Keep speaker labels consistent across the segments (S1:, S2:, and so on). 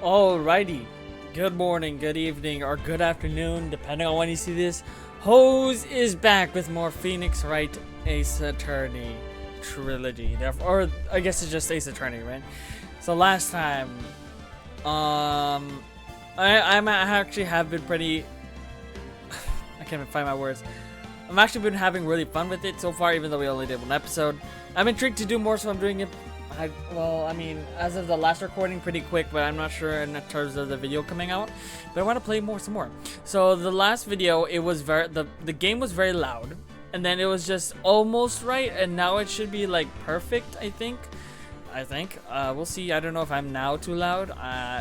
S1: Alrighty, good morning, good evening, or good afternoon, depending on when you see this. Hose is back with more Phoenix Wright Ace Attorney trilogy. Or I guess it's just Ace Attorney, right? So last time, I actually have been pretty. I can't even find my words. I've actually been having really fun with it so far, even though we only did one episode. I'm intrigued to do more, so I'm doing it. I mean, as of the last recording, pretty quick, but I'm not sure in terms of the video coming out. But I want to play some more. So the last video, it was the game was very loud, and then it was just almost right, and now it should be like perfect. I think. We'll see. I don't know if I'm now too loud.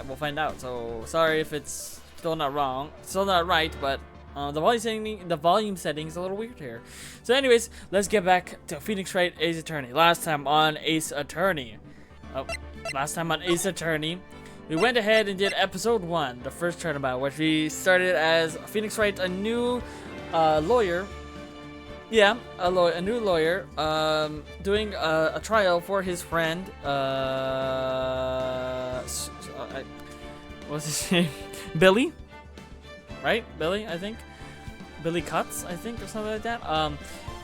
S1: We'll find out. So sorry if it's still not right, but. The volume setting is a little weird here. So anyways, let's get back to Phoenix Wright Ace Attorney. Last time on Ace Attorney, we went ahead and did episode 1, the first Turnabout, which we started as Phoenix Wright, a new lawyer. Yeah, a new lawyer, doing a trial for his friend. What's his name? Billy. Right? Billy, I think. Billy Cuts, I think, or something like that.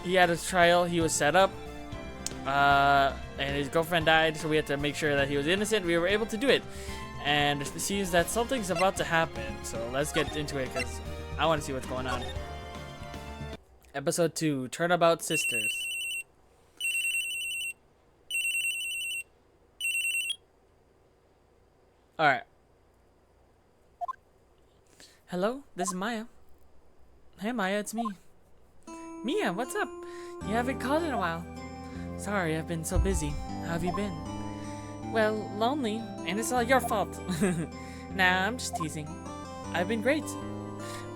S1: He had his trial. He was set up. And his girlfriend died, so we had to make sure that he was innocent. We were able to do it. And it seems that something's about to happen. So let's get into it, because I want to see what's going on. Episode 2, Turnabout Sisters. Alright. Hello, this is Maya. Hey Maya, it's me. Mia, what's up? You haven't called in a while. Sorry, I've been so busy. How have you been? Well, lonely, and it's all your fault. Nah, I'm just teasing. I've been great.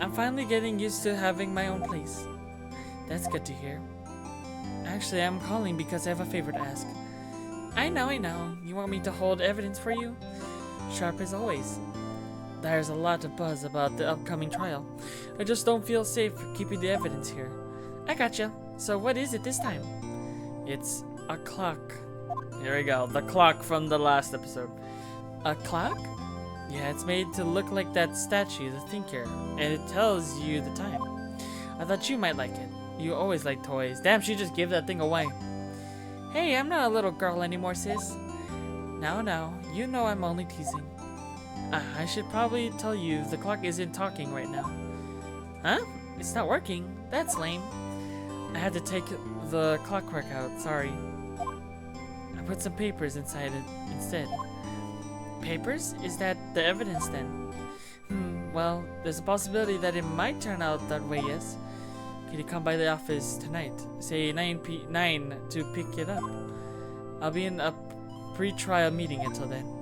S1: I'm finally getting used to having my own place. That's good to hear. Actually, I'm calling because I have a favor to ask. I know. You want me to hold evidence for you? Sharp as always. There's a lot of buzz about the upcoming trial. I just don't feel safe keeping the evidence here. I gotcha. So what is it this time? It's a clock. Here we go. The clock from the last episode. A clock? Yeah, it's made to look like that statue, the Thinker, and it tells you the time. I thought you might like it. You always like toys. Damn, she just gave that thing away. Hey, I'm not a little girl anymore, sis. No, you know I'm only teasing. I should probably tell you the clock isn't talking right now. Huh? It's not working? That's lame. I had to take the clockwork out, sorry. I put some papers inside it instead. Papers? Is that the evidence then? Well, there's a possibility that it might turn out that way, yes. Can you come by the office tonight? Say 9 to pick it up. I'll be in a pre-trial meeting until then.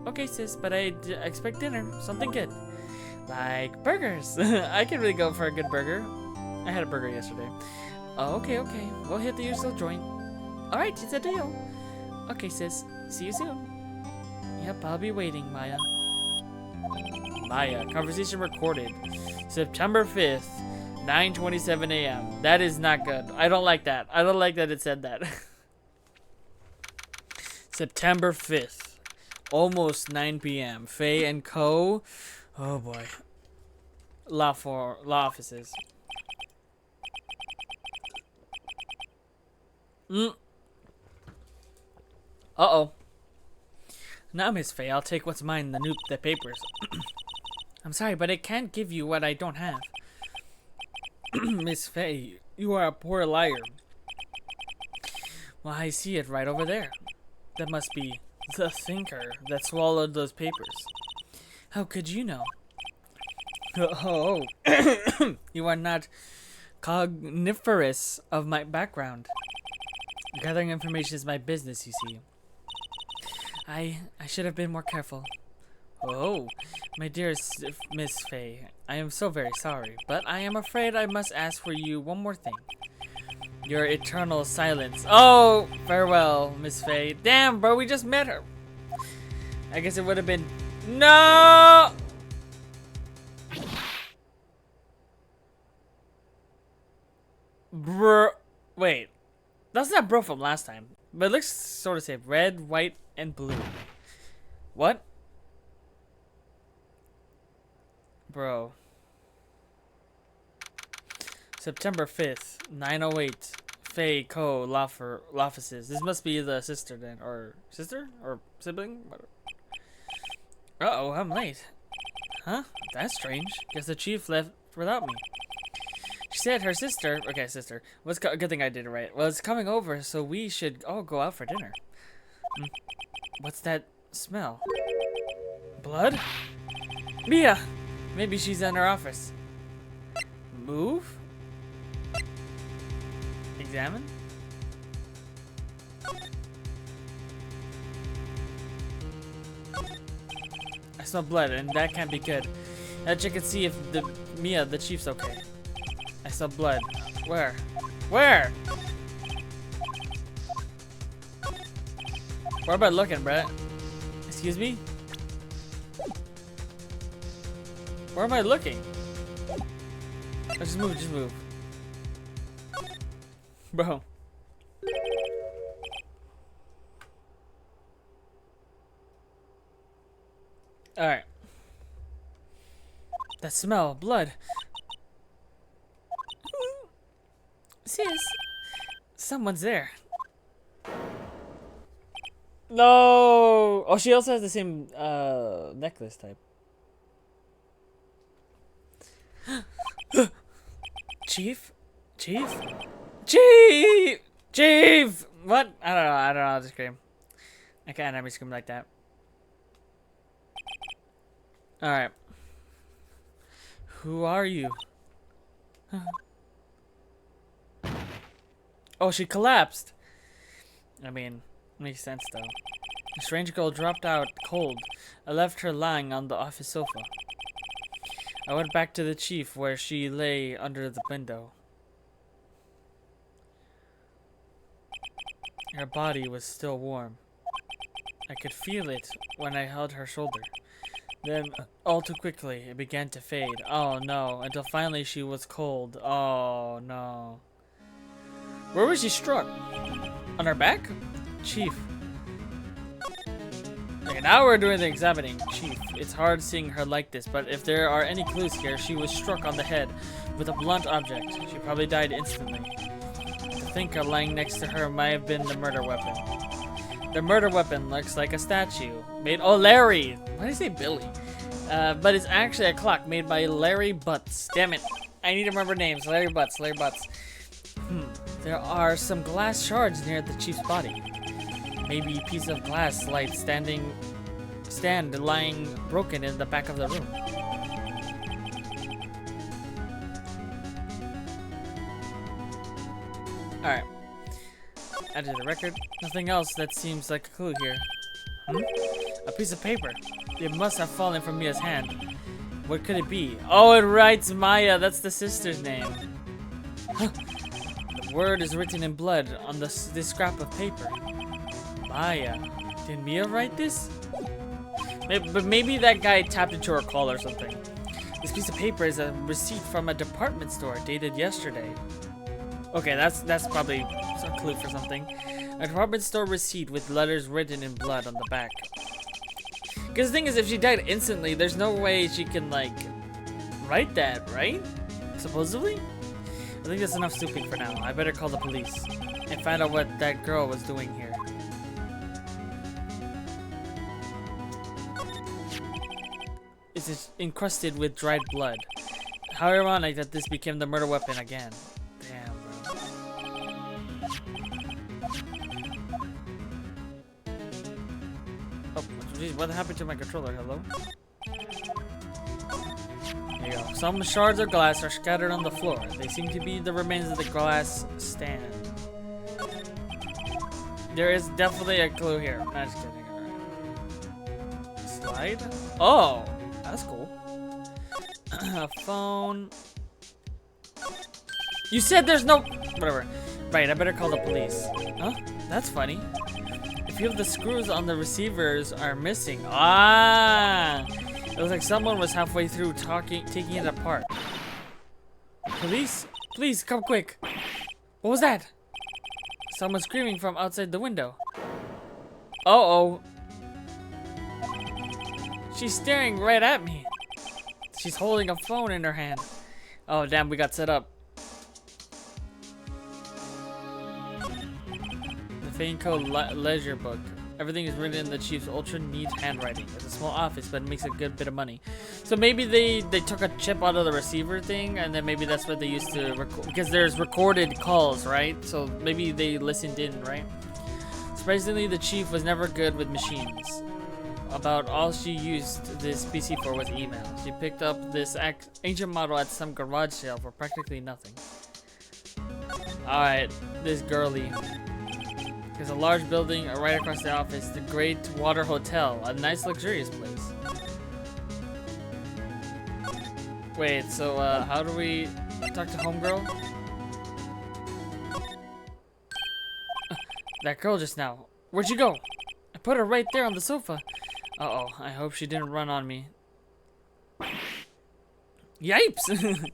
S1: Okay, sis, but I expect dinner. Something good. Like burgers. I can really go for a good burger. I had a burger yesterday. Oh, okay. We'll hit the usual joint. Alright, it's a deal. Okay, sis. See you soon. Yep, I'll be waiting, Maya. Maya. Conversation recorded. September 5th, 9:27 a.m. That is not good. I don't like that. I don't like that it said that. September 5th. Almost 9 p.m. Faye and Co. Oh boy. Law offices. Uh-oh. Now, Miss Faye, I'll take what's mine, the papers. I'm sorry, but I can't give you what I don't have. Miss Faye, you are a poor liar. Well, I see it right over there. That must be the Thinker that swallowed those papers. How could you know? Oh, you are not cogniferous of my background. Gathering information is my business, you see. I should have been more careful. Oh, my dearest Miss Faye, I am so very sorry, but I am afraid I must ask for you one more thing. Your eternal silence. Oh, farewell, Miss Faye. Damn, bro, we just met her. I guess it would have been... No! Bro... Wait. That's not bro from last time. But it looks sort of safe. Red, white, and blue. What? Bro. September 5th, 9:08. Faye Co. Offices. This must be the sister then. Or sister? Or sibling? Uh-oh, I'm late. Huh? That's strange. Guess the chief left without me. She said her sister, was good thing I did it right, was coming over, so we should all go out for dinner. What's that smell? Blood? Mia! Maybe she's in her office. Move? Examine? I smell blood, and that can't be good. Let's check and see if Mia, the chief's okay. I smell blood. Where? Where? Where am I looking, Brett? Excuse me? Where am I looking? Oh, just move, just move. Bro. Alright. That smell, blood. Sis, someone's there. No. Oh, she also has the same necklace type. Chief? Chief? Chief! Chief! What? I don't know. I don't know how to scream. I can't have me scream like that. Alright. Who are you? Oh, she collapsed. I mean, makes sense though. The strange girl dropped out cold. I left her lying on the office sofa. I went back to the chief where she lay under the window. Her body was still warm. I could feel it when I held her shoulder. Then, all too quickly, it began to fade. Oh no, until finally she was cold. Oh no. Where was she struck? On her back? Chief. Okay, now we're doing the examining. Chief, it's hard seeing her like this, but if there are any clues here, she was struck on the head with a blunt object. She probably died instantly. I think lying next to her might have been the murder weapon. The murder weapon looks like a statue made. Oh, Larry! Why did I say Billy? But it's actually a clock made by Larry Butts. Damn it! I need to remember names. Larry Butts. Larry Butts. There are some glass shards near the chief's body. Maybe a piece of glass light stand lying broken in the back of the room. Alright. Add to the record. Nothing else that seems like a clue here. A piece of paper. It must have fallen from Mia's hand. What could it be? Oh, it writes Maya. That's the sister's name. The word is written in blood on this scrap of paper. Maya. Did Mia write this? But maybe that guy tapped into her call or something. This piece of paper is a receipt from a department store dated yesterday. Okay, that's probably a clue for something. A department store receipt with letters written in blood on the back. Because the thing is, if she died instantly, there's no way she can, like, write that, right? Supposedly? I think that's enough snooping for now. I better call the police and find out what that girl was doing here. It's encrusted with dried blood. How ironic that this became the murder weapon again. Damn, bro. Oh, geez, what happened to my controller? Hello? There you go. Some shards of glass are scattered on the floor. They seem to be the remains of the glass stand. There is definitely a clue here. I'm just kidding. Alright. Slide? Oh! That's cool. A phone. You said there's no... Whatever. Right, I better call the police. Huh? That's funny. A few of the screws on the receivers are missing. Ah! It looks like someone was halfway through taking it apart. Police? Please, come quick. What was that? Someone screaming from outside the window. Uh-oh. She's staring right at me. She's holding a phone in her hand. Oh, damn, we got set up. The Fane Code ledger book. Everything is written in the chief's ultra neat handwriting. It's a small office, but it makes a good bit of money. So maybe they took a chip out of the receiver thing, and then maybe that's what they used to record. Because there's recorded calls, right? So maybe they listened in, right? Surprisingly, the chief was never good with machines. About all she used this PC for was email. She picked up this ancient model at some garage sale for practically nothing. Alright, this girly. There's a large building right across the office, the Great Water Hotel, a nice luxurious place. Wait, so how do we talk to homegirl? That girl just now. Where'd she go? I put her right there on the sofa. Uh-oh, I hope she didn't run on me. Yipes!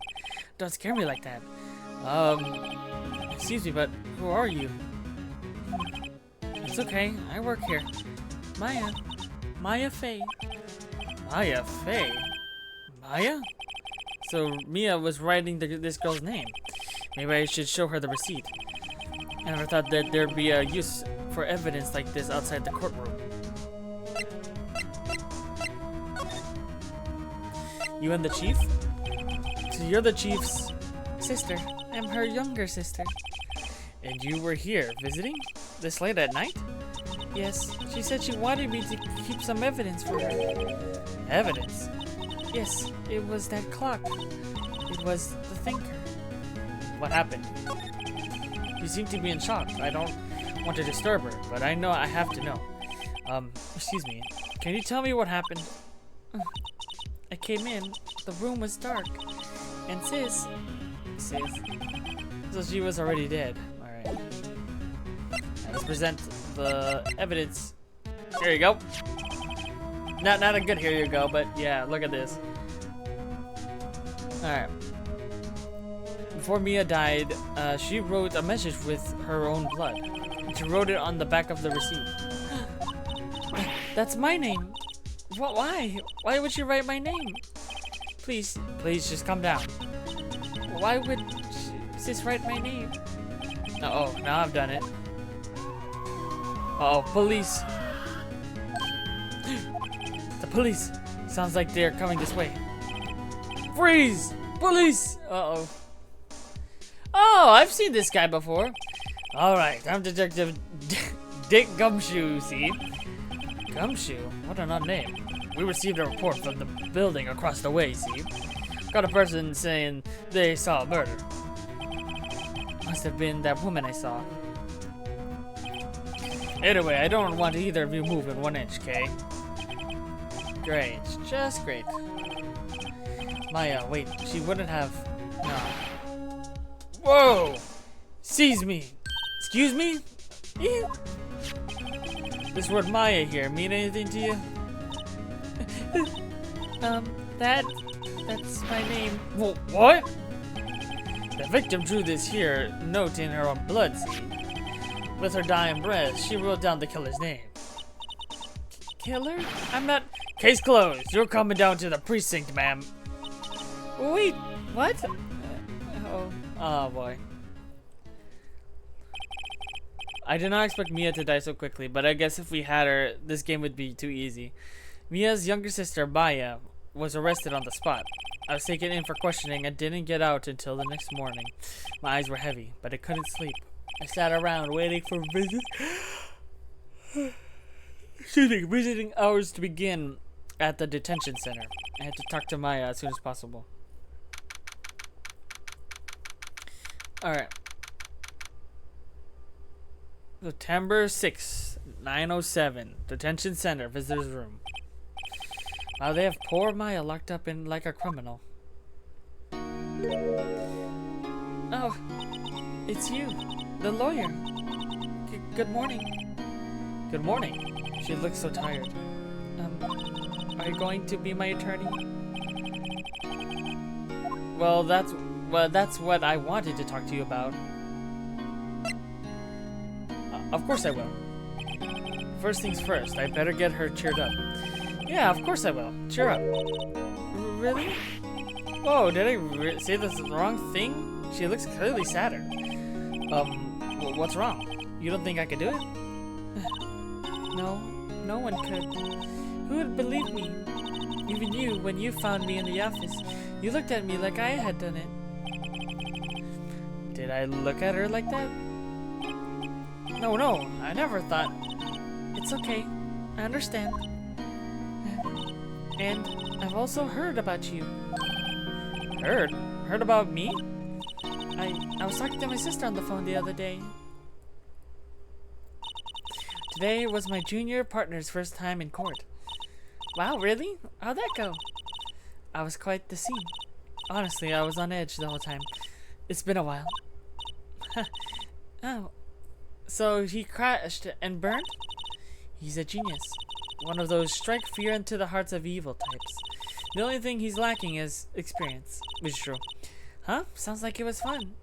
S1: Don't scare me like that. Excuse me, but who are you? It's okay, I work here. Maya Fey. Maya Fey? Maya? So Mia was writing this girl's name. Maybe I should show her the receipt. I never thought that there'd be a use for evidence like this outside the courtroom. You and the chief? So you're the chief's sister. I'm her younger sister. And you were here visiting? This late at night? Yes, she said she wanted me to keep some evidence for her. Evidence? Yes, it was that clock. It was the thinker. What happened? You seem to be in shock. I don't want to disturb her, but I know I have to know. Excuse me. Can you tell me what happened? I came in, the room was dark, and sis. So she was already dead. Alright. Let's present the evidence. Here you go. Not a good here you go, but yeah, look at this. Alright. Before Mia died, she wrote a message with her own blood. She wrote it on the back of the receipt. That's my name. What? Why? Why would she write my name? Please just calm down. Why would sis write my name? Oh, now I've done it. Uh oh, police. The police. Sounds like they're coming this way. Freeze! Police! Uh-oh. Oh, I've seen this guy before. Alright, I'm Detective Dick Gumshoe, see? Gumshoe? What an odd name. We received a report from the building across the way, see? Got a person saying they saw a murder. Must have been that woman I saw. Anyway, I don't want either of you moving 1 inch, okay? Great, just great. Maya, wait, she wouldn't have... No. Whoa! Seize me! Excuse me? Yeah. This word Maya here mean anything to you? That's my name. What? The victim drew this here note in her own blood, see? With her dying breath, she wrote down the killer's name. Killer? I'm not... Case closed. You're coming down to the precinct, ma'am. Wait, what? Oh boy. I did not expect Mia to die so quickly, but I guess if we had her, this game would be too easy. Mia's younger sister, Maya, was arrested on the spot. I was taken in for questioning and didn't get out until the next morning. My eyes were heavy, but I couldn't sleep. I sat around waiting for visiting hours to begin at the detention center. I had to talk to Maya as soon as possible. Alright. September 6th, 9:07. Detention center, visitor's room. Wow, they have poor Maya locked up in like a criminal. Oh, it's you, the lawyer. Good morning. Good morning. She looks so tired. Are you going to be my attorney? Well, that's what I wanted to talk to you about. Of course I will. First things first, I better get her cheered up. Yeah, of course I will. Cheer up. Really? Whoa, did I say the wrong thing? She looks clearly sadder. What's wrong? You don't think I could do it? No, no one could. Who would believe me? Even you, when you found me in the office, you looked at me like I had done it. Did I look at her like that? No, I never thought. It's okay. I understand. And I've also heard about you. Heard? Heard about me? I was talking to my sister on the phone the other day. Today was my junior partner's first time in court. Wow, really? How'd that go? I was quite the scene. Honestly, I was on edge the whole time. It's been a while. Oh. So he crashed and burned? He's a genius. One of those strike fear into the hearts of evil types. The only thing he's lacking is experience, which is true. Huh? Sounds like it was fun.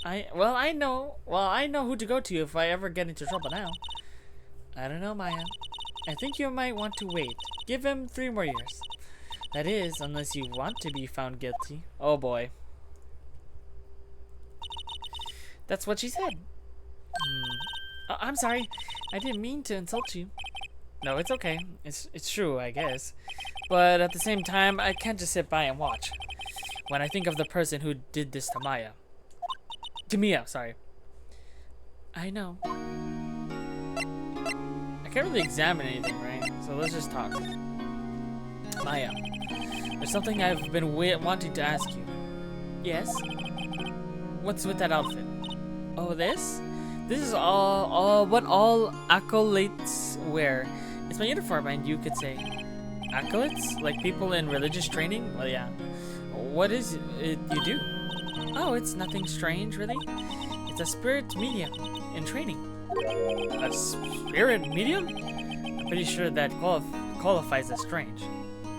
S1: I know who to go to if I ever get into trouble now. I don't know, Maya. I think you might want to wait. Give him 3 more years. That is, unless you want to be found guilty. Oh boy. That's what she said. Oh, I'm sorry. I didn't mean to insult you. No, it's okay. It's true, I guess. But at the same time, I can't just sit by and watch. When I think of the person who did this to Maya. To Mia, sorry. I know. I can't really examine anything, right? So let's just talk. Maya, there's something I've been wanting to ask you. Yes? What's with that outfit? Oh, this? This is what all acolytes wear. It's my uniform, and you could say. Acolytes? Like people in religious training? Well, yeah. What is it you do? Oh, it's nothing strange, really. It's a spirit medium in training. A spirit medium? I'm pretty sure that qualifies as strange.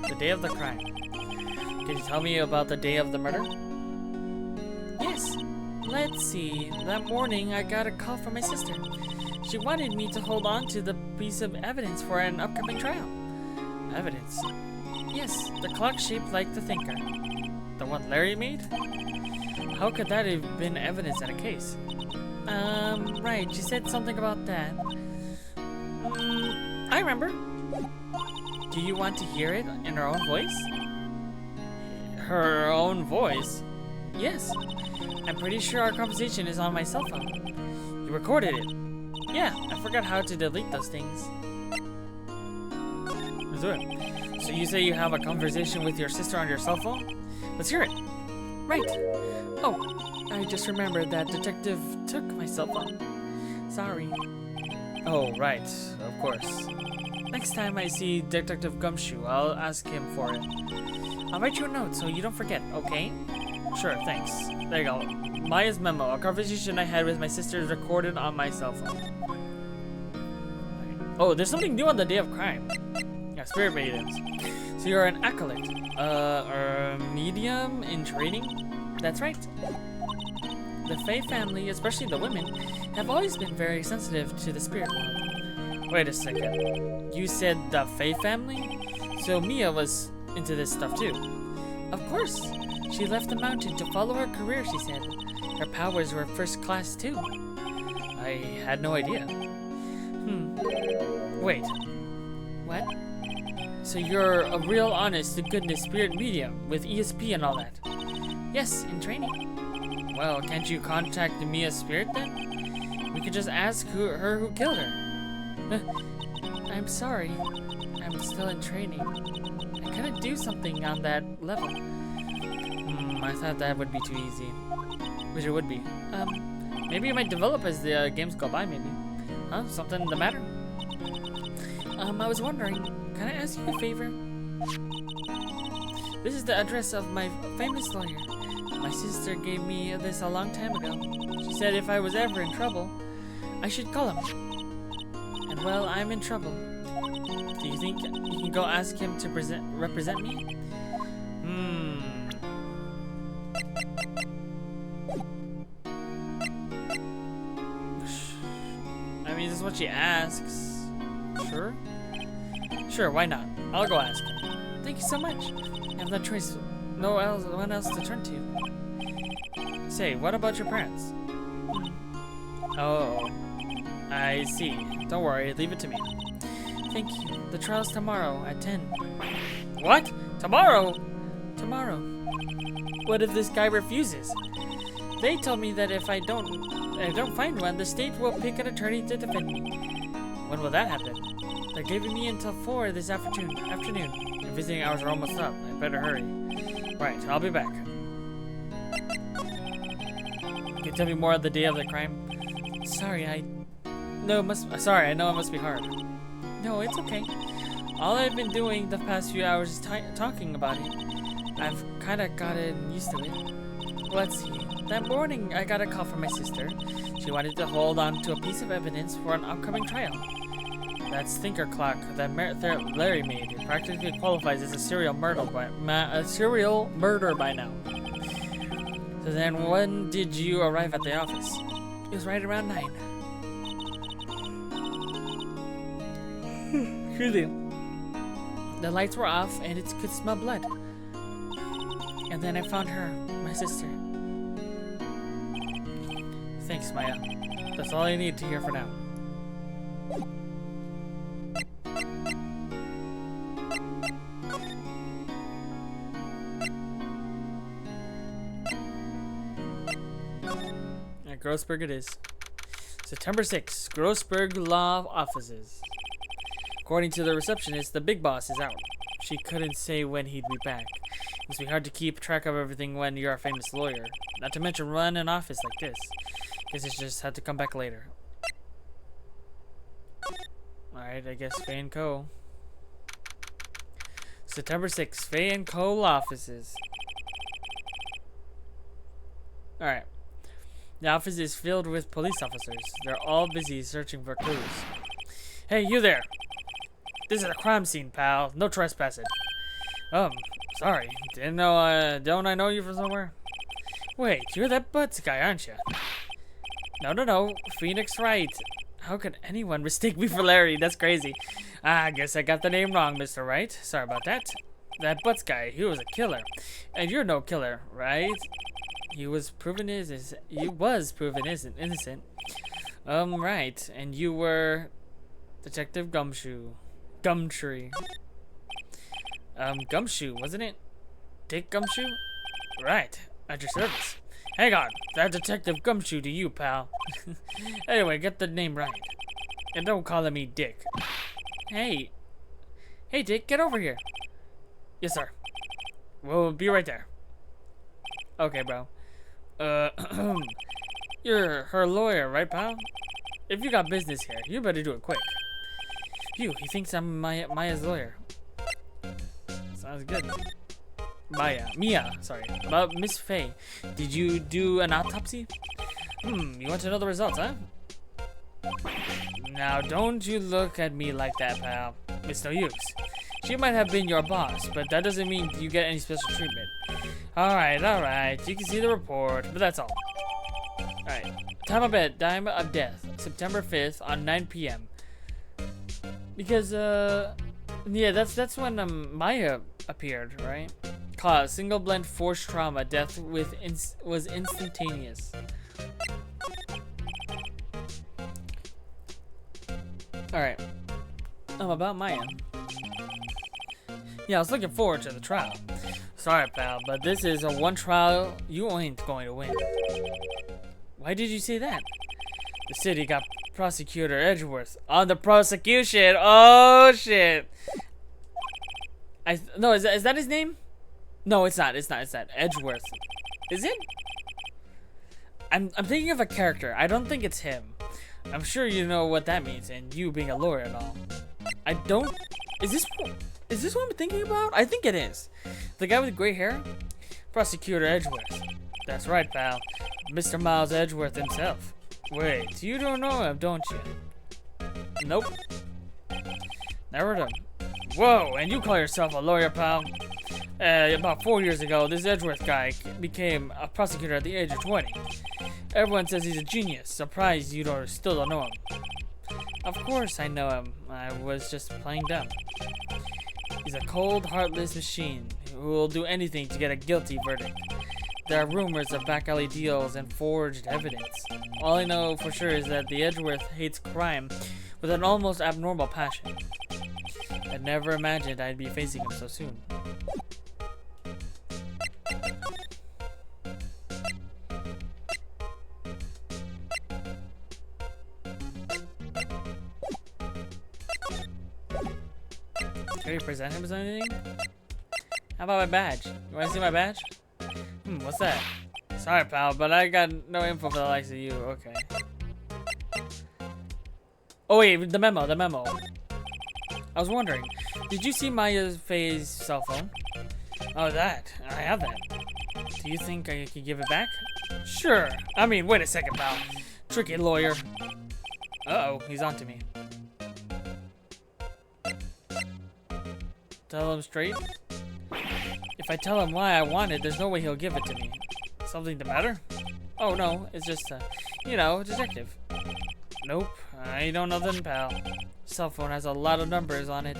S1: The day of the crime. Can you tell me about the day of the murder? Yes. Let's see. That morning, I got a call from my sister. She wanted me to hold on to the piece of evidence for an upcoming trial. Evidence? Yes, the clock shaped like the thinker. The one Larry made? How could that have been evidence in a case? Right, she said something about that. I remember. Do you want to hear it in her own voice? Her own voice? Yes. I'm pretty sure our conversation is on my cell phone. You recorded it. Yeah, I forgot how to delete those things. Let's do it. So you say you have a conversation with your sister on your cell phone? Let's hear it. Right. Oh, I just remembered that detective took my cell phone. Sorry. Oh, right. Of course. Next time I see Detective Gumshoe, I'll ask him for it. I'll write you a note so you don't forget, okay? Sure, thanks. There you go. Maya's memo. A conversation I had with my sister is recorded on my cell phone. Oh, there's something new on the day of crime. Yeah, spirit mediums. So you're an acolyte. A medium in training? That's right. The Fae family, especially the women, have always been very sensitive to the spirit world. Wait a second. You said the Fae family? So Mia was into this stuff too. Of course. She left the mountain to follow her career, she said. Her powers were first class too. I had no idea. Wait. What? So you're a real honest to goodness spirit medium with ESP and all that? Yes, in training. Well, can't you contact Mia's spirit then? We could just ask her who killed her. I'm sorry. I'm still in training. I couldn't do something on that level. I thought that would be too easy. Which it would be. Maybe it might develop as the games go by, maybe. Huh? Something the matter? I was wondering, can I ask you a favor? This is the address of my famous lawyer. My sister gave me this a long time ago. She said if I was ever in trouble, I should call him. And well, I'm in trouble. Do you think you can go ask him to represent me? I mean, this is what she asks. Sure? Sure, why not? I'll go ask him. Thank you so much. I have no choice. No one else to turn to. Say, what about your parents? Oh, I see. Don't worry, leave it to me. Thank you. The trial's tomorrow at 10. What? Tomorrow? Tomorrow. What if this guy refuses? They told me that if I don't find one, the state will pick an attorney to defend me. When will that happen? They're giving me until 4 this afternoon. Your visiting hours are almost up. I better hurry. Right, I'll be back. Can you tell me more of the day of the crime? Sorry, I know it must be hard. No, it's okay. All I've been doing the past few hours is talking about it. I've kind of gotten used to it. Let's see. That morning, I got a call from my sister. She wanted to hold on to a piece of evidence for an upcoming trial. That stinker clock that Larry made practically qualifies as a serial murder by now. So then, when did you arrive at the office? It was right around 9. Excuse me. The lights were off and it could smell blood. And then I found her, my sister. Thanks, Maya. That's all I need to hear for now. At Grossberg it is. September 6th, Grossberg Law Offices. According to the receptionist, the big boss is out. She couldn't say when he'd be back. It must be hard to keep track of everything when you're a famous lawyer. Not to mention run an office like this. Guess it's just had to come back later. Alright, I guess Faye & Co. September 6th, Faye & Co. Law Offices. Alright. The office is filled with police officers. They're all busy searching for clues. Hey, you there! This is a crime scene, pal. No trespassing. Sorry. Don't I know you from somewhere? Wait, you're that Butts guy, aren't you? No. Phoenix Wright. How could anyone mistake me for Larry? That's crazy. I guess I got the name wrong, Mr. Wright. Sorry about that. That Butts guy, he was a killer. And you're no killer, right? He was proven innocent. Right. And you were Detective Gumshoe. Gumtree. Gumshoe, wasn't it? Dick Gumshoe? Right. At your service. Hang on. That Detective Gumshoe to you, pal. Anyway, get the name right. And don't call me Dick. Hey, Dick, get over here. Yes, sir. We'll be right there. Okay, bro. You're her lawyer, right, pal? If you got business here, you better do it quick. He thinks I'm Maya's lawyer. Sounds good. Mia, sorry. About Miss Faye. Did you do an autopsy? You want to know the results, huh? Now, don't you look at me like that, pal. It's no use. She might have been your boss, but that doesn't mean you get any special treatment. Alright. You can see the report, but that's all. Alright. Time of death. September 5th on 9 p.m. Because, yeah, that's when Maya appeared, right? Cause single blend forced trauma. Death was instantaneous. Alright. About Maya. Yeah, I was looking forward to the trial. Sorry, pal, but this is a one trial you ain't going to win. Why did you say that? The city got Prosecutor Edgeworth on the prosecution. Oh shit! No, is that his name? No, it's not. It's not Edgeworth. Is it? I'm thinking of a character. I don't think it's him. I'm sure you know what that means, and you being a lawyer and all. I don't. Is this what I'm thinking about? I think it is. The guy with gray hair? Prosecutor Edgeworth. That's right, pal. Mr. Miles Edgeworth himself. Wait, you don't know him, don't you? Nope. Never done. Whoa, and you call yourself a lawyer, pal? About 4 years ago, this Edgeworth guy became a prosecutor at the age of 20. Everyone says he's a genius. Surprised you still don't know him. Of course I know him. I was just playing dumb. He's a cold, heartless machine who will do anything to get a guilty verdict. There are rumors of back alley deals and forged evidence. All I know for sure is that the Edgeworth hates crime with an almost abnormal passion. I never imagined I'd be facing him so soon. Can we present him as anything? How about my badge? You want to see my badge? What's that? Sorry, pal, but I got no info for the likes of you. Okay. Oh wait, the memo. I was wondering, did you see Maya's Faye's cell phone? Oh, that. I have that. Do you think I could give it back? Sure. I mean, wait a second, pal. Tricky lawyer. Uh-oh, he's onto me. Tell him straight? If I tell him why I want it, there's no way he'll give it to me. Something the matter? Oh no, it's just, you know, detective. Nope, I don't know nothing, pal. Cell phone has a lot of numbers on it,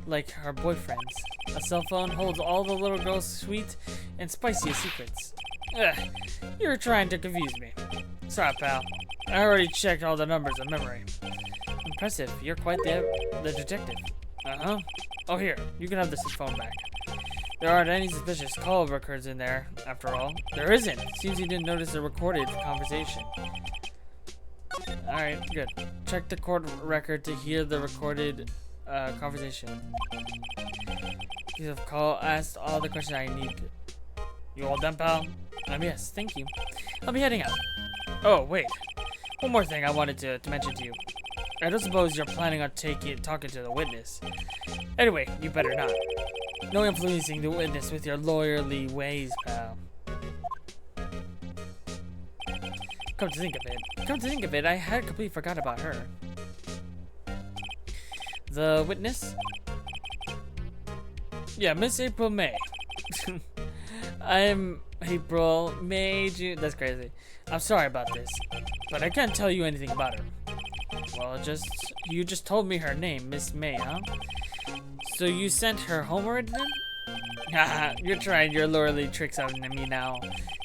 S1: like her boyfriend's. A cell phone holds all the little girl's sweet and spiciest secrets. Ugh, you're trying to confuse me. Sorry, pal. I already checked all the numbers in memory. Impressive, you're quite the detective. Uh-huh. Oh, here, you can have this phone back. There aren't any suspicious call records in there, after all. There isn't. Seems you didn't notice the recorded conversation. Alright, good. Check the court record to hear the recorded conversation. You have asked all the questions I need. You all done, pal? Yes, thank you. I'll be heading out. Oh, wait. One more thing I wanted to mention to you. I don't suppose you're planning on talking to the witness. Anyway, you better not. No influencing the witness with your lawyerly ways, pal. Come to think of it, I had completely forgot about her. The witness? Yeah, Miss April May. I'm April, May, June. That's crazy. I'm sorry about this, but I can't tell you anything about her. Well, you just told me her name, Miss May, huh? So you sent her homeward then? Haha, you're trying your lawyerly tricks on me now.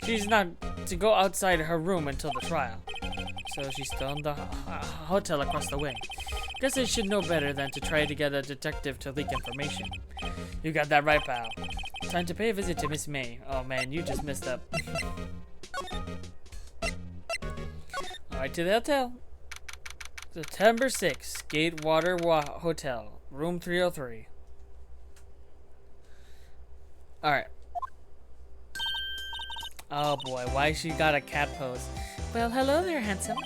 S1: She's not to go outside her room until the trial. So she's still in the hotel across the way. Guess I should know better than to try to get a detective to leak information. You got that right, pal. Time to pay a visit to Miss May. Oh man, you just messed up. Alright, to the hotel. September 6th, Gatewater Hotel, room 303. Alright. Oh boy, why she got a cat pose? Well, hello there, handsome.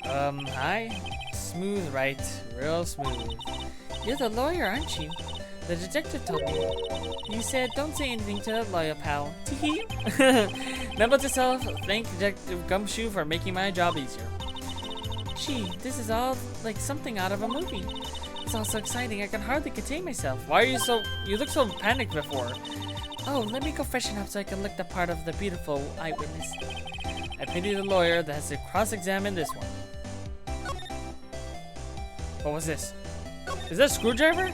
S1: Hi. Smooth, right? Real smooth. You're the lawyer, aren't you? The detective told me. You said, don't say anything to the lawyer, pal. Tee-hee. Memo to self, thank Detective Gumshoe for making my job easier. Gee, this is all like something out of a movie. It's all so exciting, I can hardly contain myself. Why are you you look so panicked before. Oh, let me go freshen up so I can look the part of the beautiful eyewitness. I pity the lawyer that has to cross-examine this one. What was this? Is that a screwdriver?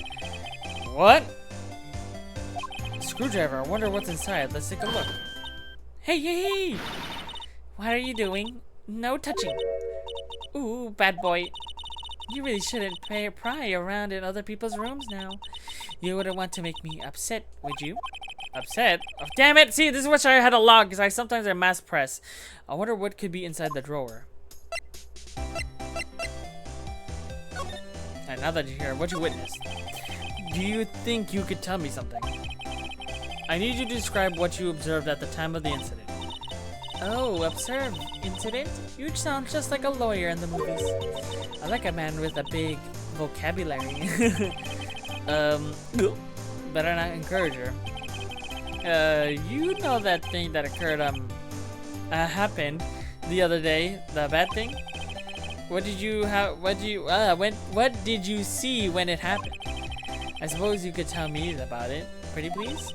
S1: What? Screwdriver, I wonder what's inside. Let's take a look. Hey, hey, hey! What are you doing? No touching. Ooh, bad boy. You really shouldn't pry around in other people's rooms now. You wouldn't want to make me upset, would you? Upset? Oh, damn it! See, this is what I had to log, because sometimes I mass press. I wonder what could be inside the drawer. And now that you're here, what you witnessed? Do you think you could tell me something? I need you to describe what you observed at the time of the incident. Oh, observed incident? You sound just like a lawyer in the movies. I like a man with a big vocabulary. Better not encourage her. You know that thing that occurred, happened the other day, the bad thing? What did you see when it happened? I suppose you could tell me about it, pretty please?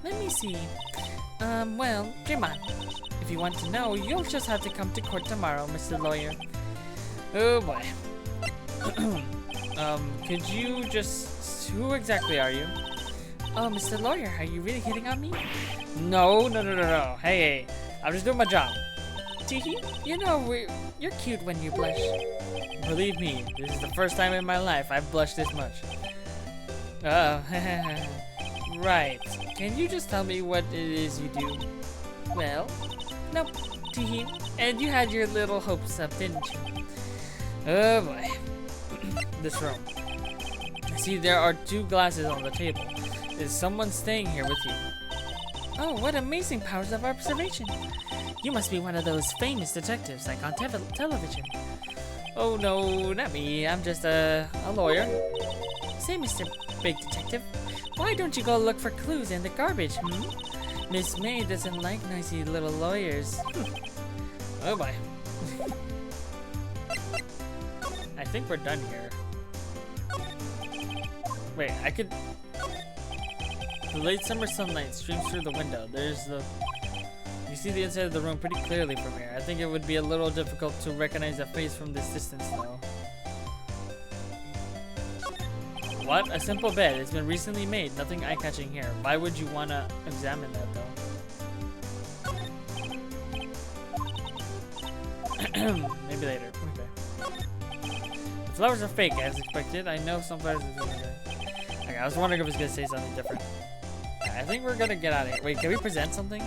S1: Let me see. Well, come on. If you want to know, you'll just have to come to court tomorrow, Mr. Lawyer. Oh boy. Could you just... Who exactly are you? Oh, Mr. Lawyer, are you really hitting on me? No. Hey, I'm just doing my job. Teehee, you know, you're cute when you blush. Believe me, this is the first time in my life I've blushed this much. Oh, right. Can you just tell me what it is you do? Well, nope, teehee. And you had your little hopes up, didn't you? Oh boy. This room. I see there are 2 glasses on the table. Is someone staying here with you? Oh, what amazing powers of observation. You must be one of those famous detectives like on television. Oh no, not me. I'm just a lawyer. Say, Mr. Big Detective, why don't you go look for clues in the garbage, Miss May doesn't like noisy little lawyers. Oh boy. I think we're done here. Wait, I could... The late summer sunlight streams through the window. There's the... You see the inside of the room pretty clearly from here. I think it would be a little difficult to recognize a face from this distance, though. What? A simple bed. It's been recently made. Nothing eye-catching here. Why would you want to examine that, though? Maybe later. Okay. The flowers are fake, as expected. I know some flowers are fake. Okay, I was wondering if it was going to say something different. I think we're going to get out of here. Wait, can we present something?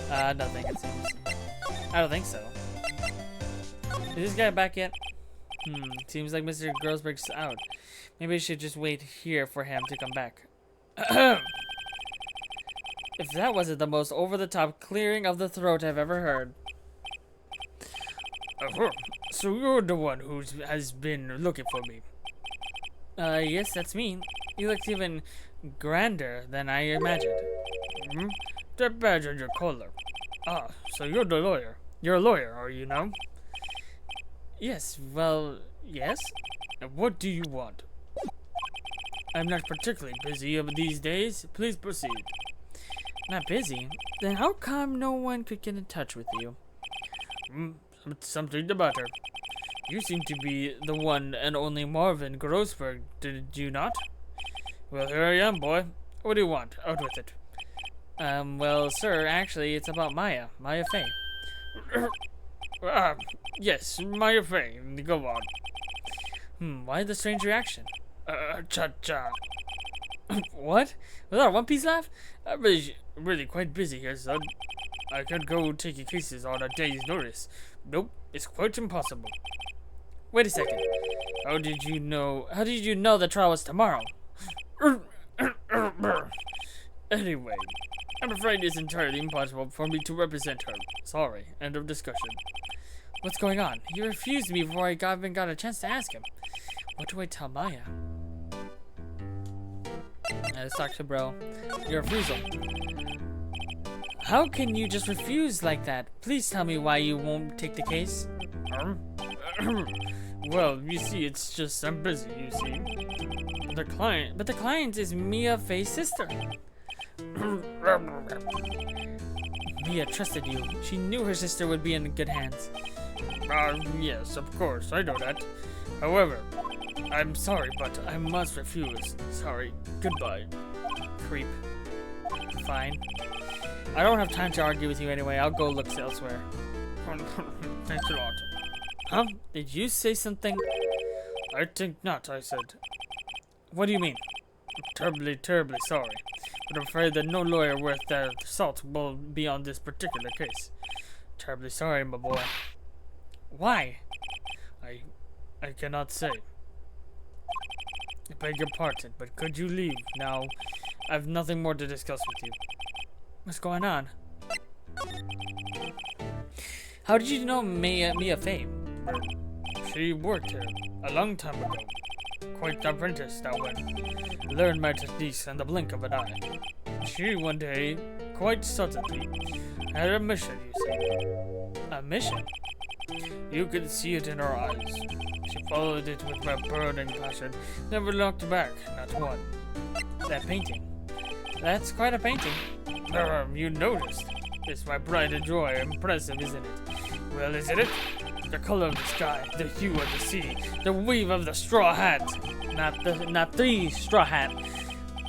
S1: Nothing, it seems. I don't think so. Is this guy back yet? Seems like Mr. Grossberg's out. Maybe I should just wait here for him to come back. If that wasn't the most over-the-top clearing of the throat I've ever heard. So you're the one who has been looking for me? Yes, that's me. You look even grander than I imagined. That badge on your collar. Ah, so you're the lawyer. You're a lawyer, are you now? Yes, well, yes. And what do you want? I'm not particularly busy these days. Please proceed. Not busy? Then how come no one could get in touch with you? Something the matter. You seem to be the one and only Marvin Grossberg, did you not? Well, here I am, boy. What do you want? Out with it. Well, sir, actually, it's about Maya Fey. Yes, Maya Fey. Go on. Why the strange reaction? Cha-cha. What? Was that a One Piece laugh? I'm really quite busy here, son. I can't go taking cases on a day's notice. Nope, it's quite impossible. Wait a second. How did you know the trial was tomorrow? Anyway, I'm afraid it's entirely impossible for me to represent her. Sorry, end of discussion. What's going on? He refused me before I even got a chance to ask him. What do I tell Maya? Let's talk to bro. Your refusal. How can you just refuse like that? Please tell me why you won't take the case. Well, you see, it's just I'm busy, you see. But the client is Mia Fey's sister. Mia trusted you. She knew her sister would be in good hands. Yes, of course, I know that. However, I'm sorry, but I must refuse. Sorry. Goodbye. Creep. Fine. I don't have time to argue with you anyway. I'll go look elsewhere. Thanks a lot. Huh? Did you say something? I think not, I said. What do you mean? Terribly, terribly sorry. But I'm afraid that no lawyer worth their salt will be on this particular case. Terribly sorry, my boy. Why? I cannot say. I beg your pardon, but could you leave now? I have nothing more to discuss with you. What's going on? How did you know Mia Fey? She worked here a long time ago. Quite the apprentice that went. Learned my techniques in the blink of an eye. She one day, quite suddenly, had a mission, you see. A mission? You could see it in her eyes. She followed it with a burning passion, never looked back, not one. That painting. That's quite a painting. You noticed. It's my pride and joy. Impressive, isn't it? Well, isn't it? The color of the sky, the hue of the sea, the weave of the straw hat. Not the straw hat.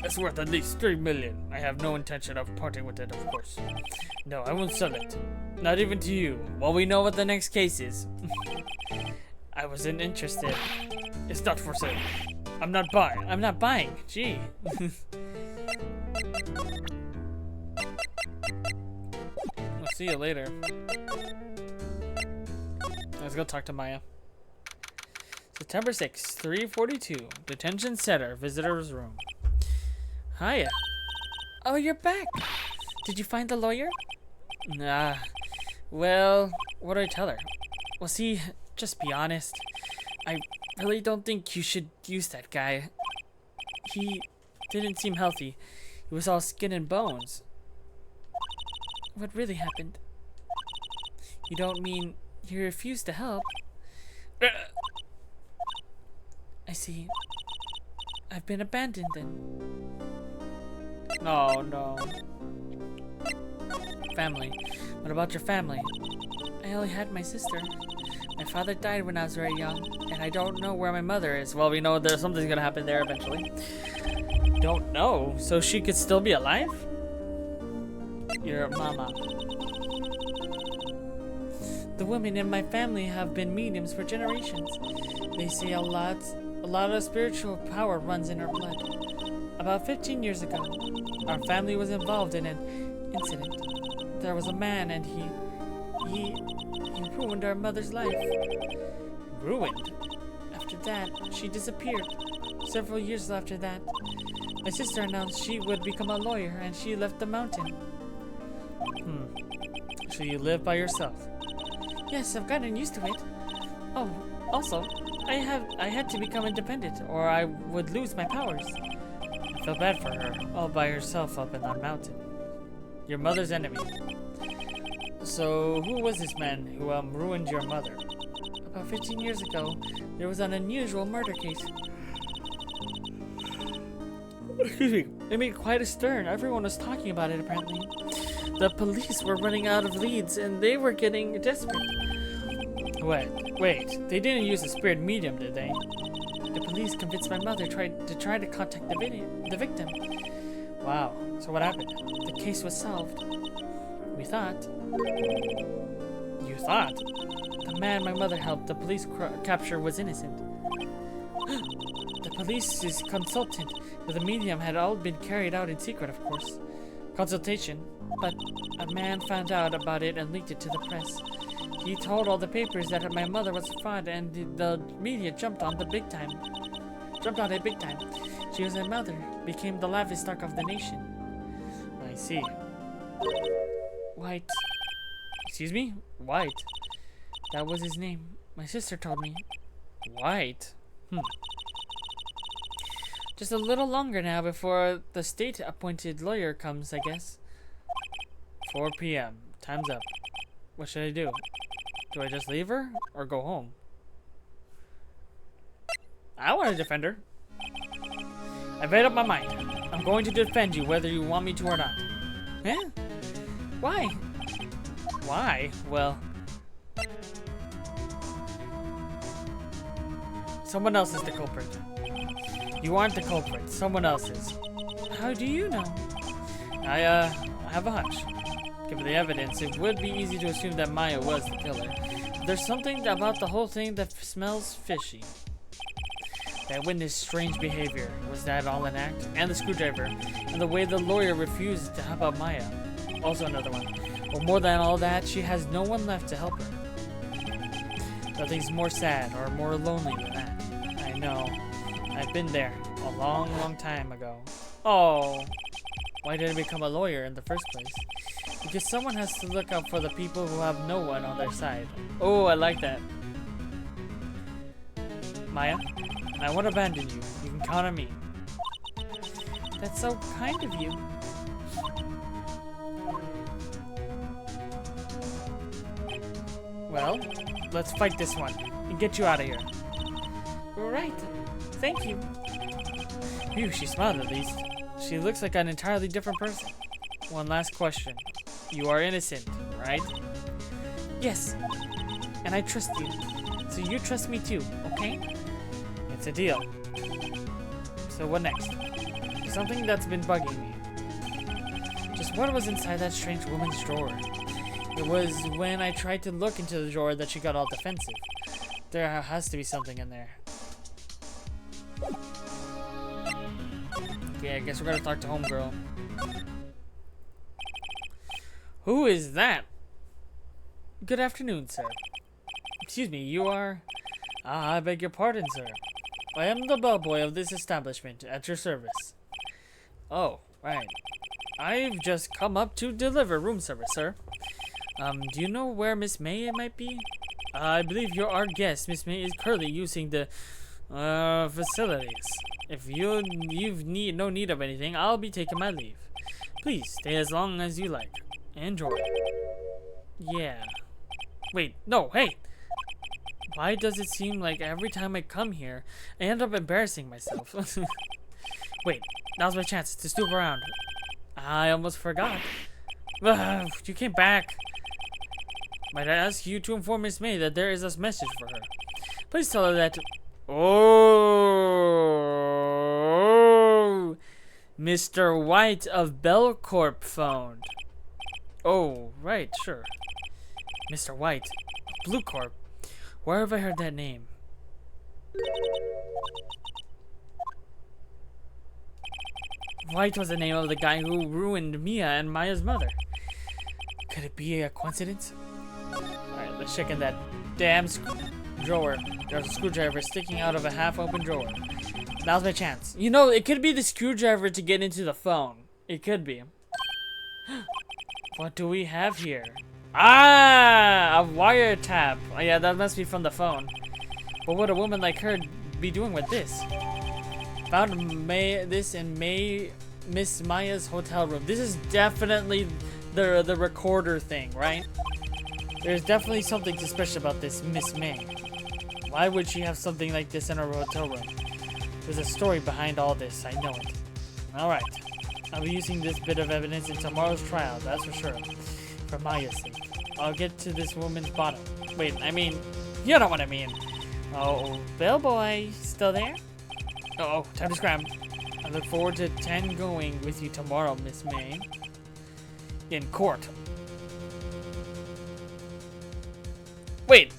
S1: It's worth at least 3 million. I have no intention of parting with it, of course. No, I won't sell it. Not even to you. Well, we know what the next case is. I wasn't interested. It's not for sale. I'm not buying. Gee. I'll see you later. Let's go talk to Maya. September 6th, 3:42. Detention center. Visitor's room. Hiya. Oh, you're back. Did you find the lawyer? Nah. Well, what do I tell her? Well, see, just be honest. I really don't think you should use that guy. He didn't seem healthy. He was all skin and bones. What really happened? You don't mean he refused to help? I see. I've been abandoned then. Oh no. Family. What about your family? I only had my sister. My father died when I was very young, and I don't know where my mother is. Well, we know there's something's gonna happen there eventually. Don't know? So she could still be alive? Your mama. The women in my family have been mediums for generations. They say a lot of spiritual power runs in our blood. About 15 years ago, our family was involved in an incident. There was a man and he ruined our mother's life. Ruined? After that, she disappeared. Several years after that, my sister announced she would become a lawyer and she left the mountain. So you live by yourself? Yes, I've gotten used to it. Oh, also, I had to become independent or I would lose my powers. I felt bad for her, all by herself up in that mountain. Your mother's enemy. So, who was this man who ruined your mother? About 15 years ago, there was an unusual murder case. Excuse me. It made quite a stir. Everyone was talking about it, apparently. The police were running out of leads, and they were getting desperate. Wait. They didn't use a spirit medium, did they? The police convinced my mother to contact the victim. Wow. So what happened? The case was solved. We thought. You thought? The man my mother helped the police capture was innocent. The police's consultant with the medium had all been carried out in secret, of course. Consultation. But a man found out about it and leaked it to the press. He told all the papers that my mother was a fraud, and the media jumped on it big time. She was my mother, became the laughingstock of the nation. I see. White. Excuse me? White. That was his name. My sister told me. White? Just a little longer now before the state-appointed lawyer comes, I guess. 4 p.m. Time's up. What should I do? Do I just leave her or go home? I want to defend her. I've made up my mind. I'm going to defend you whether you want me to or not. Eh? Why? Why? Well, someone else is the culprit. You aren't the culprit. Someone else is. How do you know? I have a hunch. Given the evidence, it would be easy to assume that Maya was the killer. There's something about the whole thing that smells fishy. That witnessed strange behavior. Was that all an act? And the screwdriver. And the way the lawyer refused to help out Maya. Also another one. But more than all that, she has no one left to help her. Nothing's more sad or more lonely than that. I know. I've been there a long, long time ago. Oh. Why did I become a lawyer in the first place? Because someone has to look out for the people who have no one on their side. Oh, I like that. Maya, I won't abandon you. You can count on me. That's so kind of you. Well, let's fight this one and get you out of here. Right. Thank you. Phew, she smiled at least. She looks like an entirely different person. One last question. You are innocent, right? Yes. and I trust you. So you trust me too, okay? It's a deal. So what next? Something that's been bugging me. Just what was inside that strange woman's drawer? It was when I tried to look into the drawer that she got all defensive. There has to be something in there. Okay, I guess we're gonna talk to homegirl. Who is that? Good afternoon, sir. Excuse me, you are... I beg your pardon, sir. I am the bellboy of this establishment, at your service. Oh, right. I've just come up to deliver room service, sir. Do you know where Miss May might be? I believe you're our guest. Miss May is currently using the facilities. If you've no need of anything, I'll be taking my leave. Please stay as long as you like. Enjoy. Yeah. Wait, no, hey! Why does it seem like every time I come here, I end up embarrassing myself? Wait, now's my chance to snoop around. I almost forgot. You came back. Might I ask you to inform Miss May that there is a message for her? Please tell her that... Oh! Mr. White of Bellcorp phoned. Oh, right, sure. Mr. White, Blue Corp. Where have I heard that name? White was the name of the guy who ruined Mia and Maya's mother. Could it be a coincidence? Alright, let's check in that damn drawer. There's a screwdriver sticking out of a half-open drawer. Now's my chance. You know, it could be the screwdriver to get into the phone. It could be. What do we have here? Ah! A wiretap. Oh, yeah, that must be from the phone. What would a woman like her be doing with this? Found this in Miss Maya's hotel room. This is definitely the recorder thing, right? There's definitely something suspicious about this Miss May. Why would she have something like this in her hotel room? There's a story behind all this, I know it. Alright. I'll be using this bit of evidence in tomorrow's trial, that's for sure. For Maya's sake. I'll get to this woman's bottom. Wait, I mean, you know what I mean. Oh, bellboy, still there? Uh-oh, time to scram. I look forward to tangoing with you tomorrow, Miss May. In court. Wait,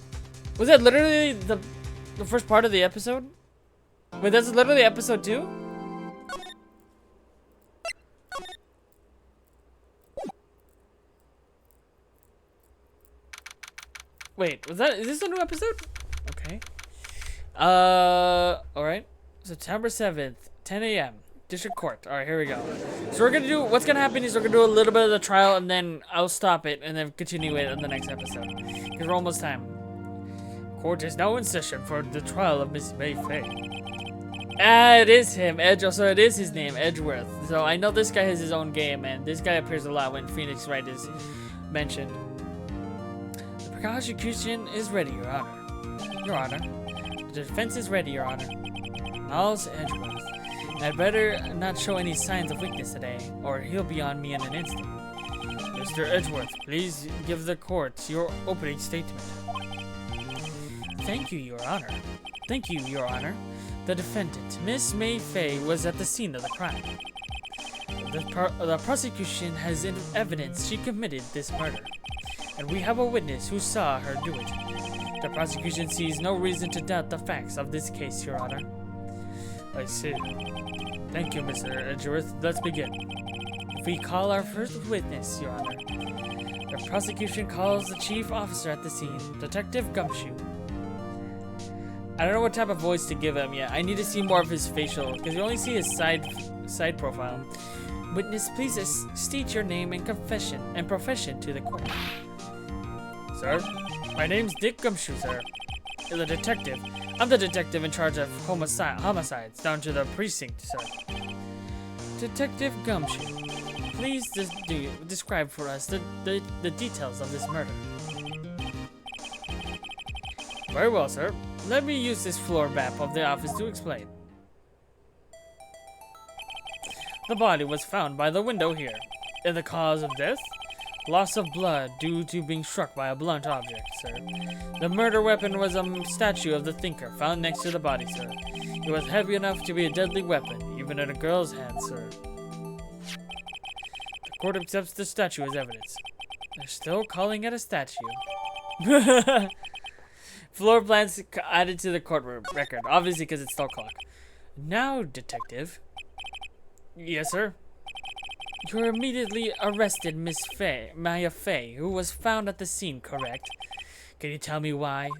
S1: was that literally the first part of the episode? Wait, that's literally episode 2? Wait, is this a new episode? Okay. Alright. September 7th, 10 a.m. District Court. Alright, here we go. So we're gonna do, what's gonna happen is we're gonna do a little bit of the trial and then I'll stop it and then continue it in the next episode. Because we're almost time. Court is now in session for the trial of Miss May Faye. Ah, it is him, so it is his name, Edgeworth. So I know this guy has his own game and this guy appears a lot when Phoenix Wright is mentioned. The prosecution is ready, Your Honor. Your Honor. The defense is ready, Your Honor. Miles Edgeworth. I'd better not show any signs of weakness today, or he'll be on me in an instant. Mr. Edgeworth, please give the court your opening statement. Thank you, Your Honor. Thank you, Your Honor. The defendant, Miss May Faye, was at the scene of the crime. The prosecution has evidence she committed this murder, and we have a witness who saw her do it. The prosecution sees no reason to doubt the facts of this case, Your Honor. I see. Thank you, Mr. Edgeworth. Let's begin. If we call our first witness, Your Honor. The prosecution calls the chief officer at the scene, Detective Gumshoe. I don't know what type of voice to give him yet. I need to see more of his facial, because you only see his side profile. Witness, please state your name and profession to the court. Sir, my name's Dick Gumshoe, sir. You're the detective. I'm the detective in charge of homicides down to the precinct, sir. Detective Gumshoe, please describe for us the details of this murder. Very well, sir. Let me use this floor map of the office to explain. The body was found by the window here. And the cause of death? Loss of blood due to being struck by a blunt object, sir. The murder weapon was a statue of the thinker found next to the body, sir. It was heavy enough to be a deadly weapon, even in a girl's hand, sir. The court accepts the statue as evidence. They're still calling it a statue. Floor plans added to the courtroom record, obviously because it's still clock. Now, detective. Yes, sir. You immediately arrested Miss Fay, Maya Fay, who was found at the scene, correct? Can you tell me why?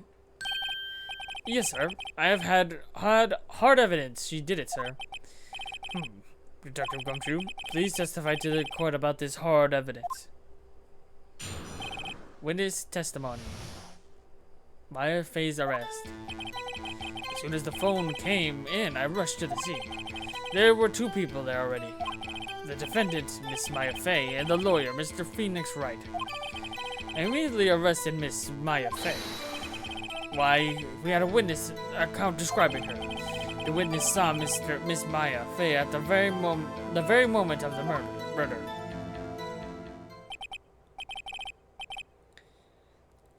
S1: Yes, sir. I have had hard evidence she did it, sir. Detective Gumshoe, please testify to the court about this hard evidence. Witness testimony. Maya Fay's arrest. As soon as the phone came in, I rushed to the scene. There were two people there already. The defendant, Miss Maya Fay, and the lawyer, Mr. Phoenix Wright. I immediately arrested Miss Maya Fay. Why, we had a witness account describing her. The witness saw Miss Maya Fay at the very moment of the murder.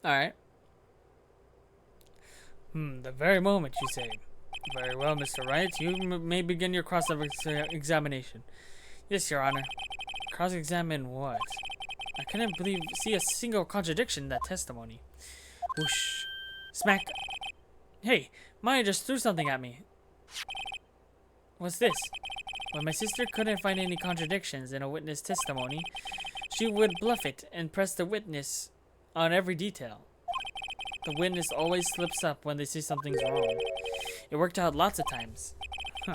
S1: Alright. The very moment, you say. Very well, Mr. Wright. You may begin your cross-examination. Yes, Your Honor. Cross-examine what? I couldn't see a single contradiction in that testimony. Whoosh. Smack. Hey, Maya just threw something at me. What's this? When my sister couldn't find any contradictions in a witness testimony, she would bluff it and press the witness on every detail. The witness always slips up when they see something's wrong. It worked out lots of times. I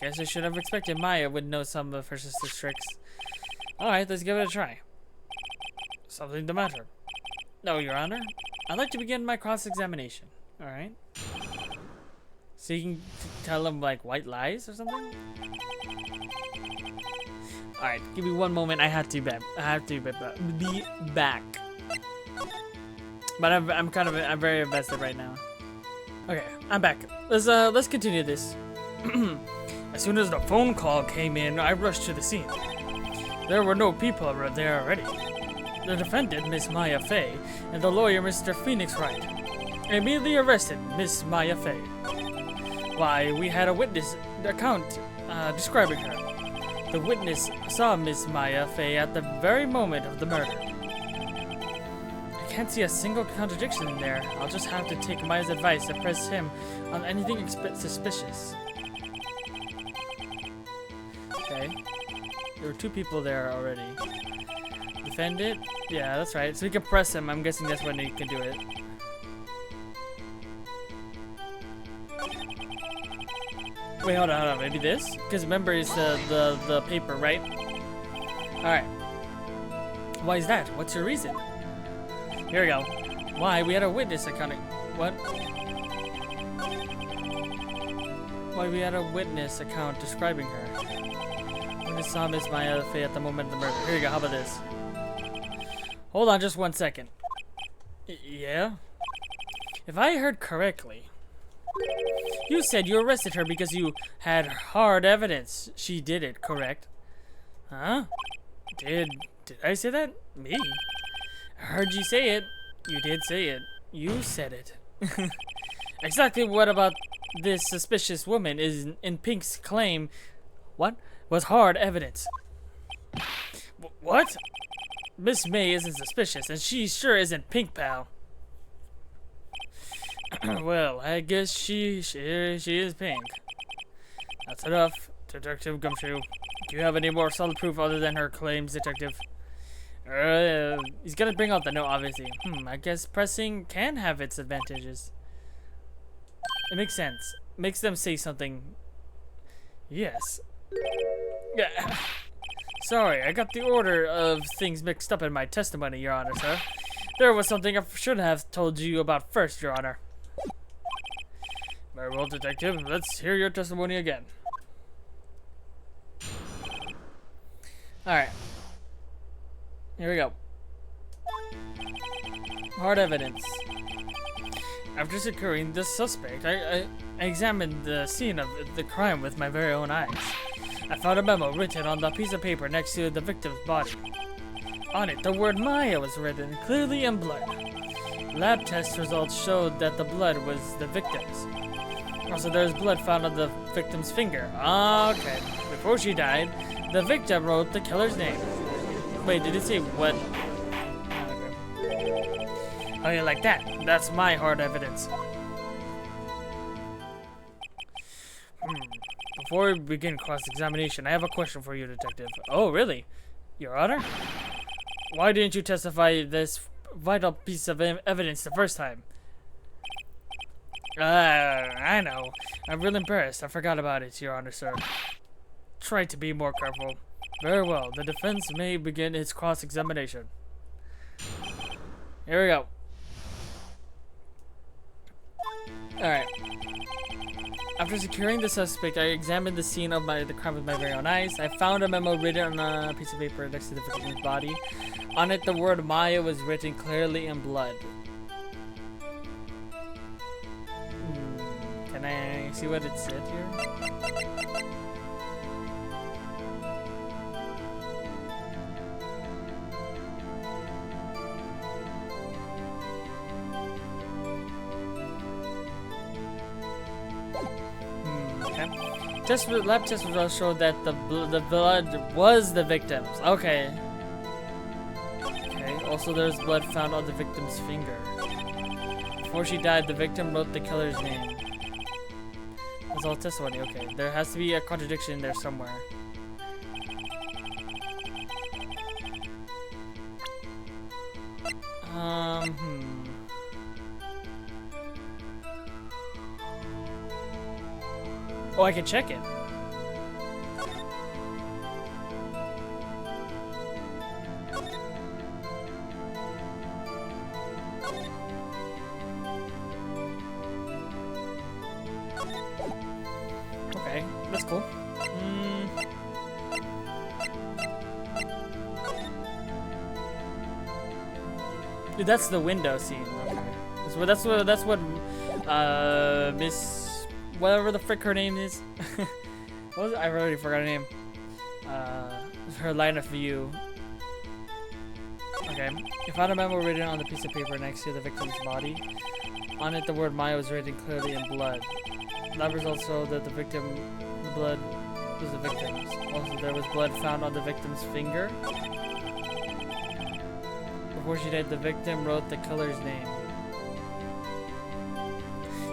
S1: guess I should have expected Maya would know some of her sister's tricks. Alright, let's give it a try. Something the matter? No, Your Honor. I'd like to begin my cross-examination. Alright. So you can tell him, like, white lies or something? Alright, give me one moment. I have to be back. But I'm very invested right now. Okay, I'm back. Let's continue this. As soon as the phone call came in, I rushed to the scene. There were no people there already. The defendant, Miss Maya Fay, and the lawyer, Mr. Phoenix Wright, immediately arrested Miss Maya Fay. Why, we had a witness account describing her. The witness saw Miss Maya Fay at the very moment of the murder. I can't see a single contradiction in there. I'll just have to take Maya's advice and press him on anything suspicious. Okay. There were two people there already. Defendant? Yeah, that's right. So we can press him. I'm guessing that's when he can do it. Wait, hold on. Maybe this? Because remember, it's the paper, right? Alright. Why is that? What's your reason? Here we go. Why? We had a witness account. What? Why? We had a witness account describing her. Witness saw Miss Maya Fay at the moment of the murder. Here you go. How about this? Hold on just 1 second. Yeah? If I heard correctly, you said you arrested her because you had hard evidence she did it, correct? Huh? Did I say that? Me? I heard you say it. You did say it. You said it. Exactly what about this suspicious woman is in Pink's claim? What? Was hard evidence. What? Miss May isn't suspicious, and she sure isn't Pink, pal. Well, I guess she is Pink. That's enough, Detective Gumshoe. Do you have any more solid proof other than her claims, Detective? He's gonna bring out the note, obviously. I guess pressing can have its advantages. It makes sense. Makes them say something. Yes. Yeah. Sorry, I got the order of things mixed up in my testimony, Your Honor, sir. There was something I should have told you about first, Your Honor. Very well, Detective. Let's hear your testimony again. Alright. Here we go. Hard evidence. After securing the suspect, I examined the scene of the crime with my very own eyes. I found a memo written on the piece of paper next to the victim's body. On it, the word Maya was written clearly in blood. Lab test results showed that the blood was the victim's. Also, there's blood found on the victim's finger. Okay. Before she died, the victim wrote the killer's name. Wait, did it say what? Okay. Oh, you like that? That's my hard evidence. Before we begin cross-examination, I have a question for you, Detective. Oh, really? Your Honor? Why didn't you testify this vital piece of evidence the first time? I know. I'm real embarrassed. I forgot about it, Your Honor, sir. Try to be more careful. Very well. The defense may begin its cross-examination. Here we go. Alright. After securing the suspect, I examined the scene of the crime with my very own eyes. I found a memo written on a piece of paper next to the victim's body. On it, the word Maya was written clearly in blood. Can I see what it said here? Lab test results showed that the blood was the victim's. Okay. Okay. Also, there's blood found on the victim's finger. Before she died, the victim wrote the killer's name. That's all testimony. Okay. There has to be a contradiction there somewhere. Oh, I can check it. Okay, that's cool. Dude, that's the window scene. Okay. That's what Miss whatever the frick her name is. What was it? I already forgot her name. Her line of view. Okay. You found a memo written on the piece of paper next to the victim's body. On it, the word Maya was written clearly in blood. Lab results show that the blood was the victim's. Also, there was blood found on the victim's finger. Before she died, the victim wrote the killer's name.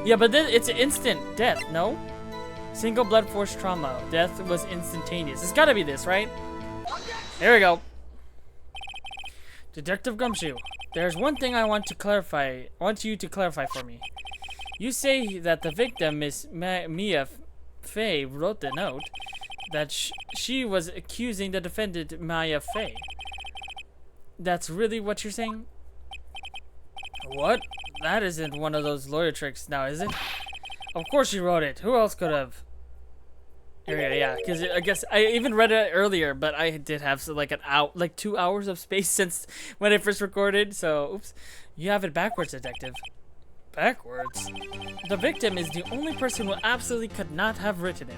S1: Yeah, but then it's instant death, no? Single blood force trauma. Death was instantaneous. It's gotta be this, right? There we go. Detective Gumshoe, there's one thing I want you to clarify for me. You say that the victim, Miss Mia Fey, wrote the note that she was accusing the defendant, Maya Fey. That's really what you're saying? What? That isn't one of those lawyer tricks now, is it? Of course she wrote it. Who else could have? Yeah, because I guess I even read it earlier, but I did have like 2 hours of space since when I first recorded, so oops. You have it backwards, Detective. Backwards? The victim is the only person who absolutely could not have written it.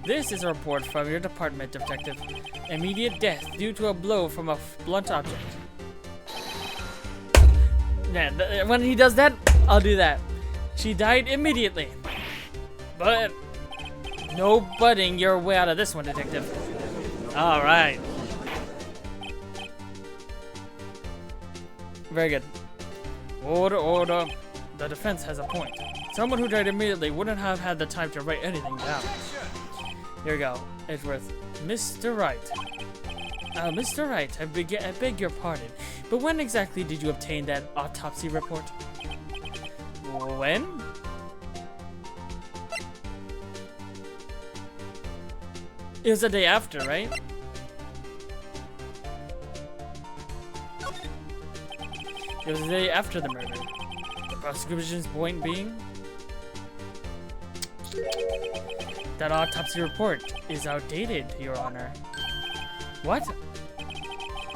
S1: This is a report from your department, Detective. Immediate death due to a blow from a blunt object. Yeah, when he does that, I'll do that. She died immediately. But no butting your way out of this one, Detective. Alright. Very good. Order. The defense has a point. Someone who died immediately wouldn't have had the time to write anything down. Here we go. Edgeworth. Mr. Wright. Mr. Wright, I beg your pardon, but when exactly did you obtain that autopsy report? When? It was the day after, right? It was the day after the murder. The prosecution's point being that autopsy report is outdated, Your Honor. What?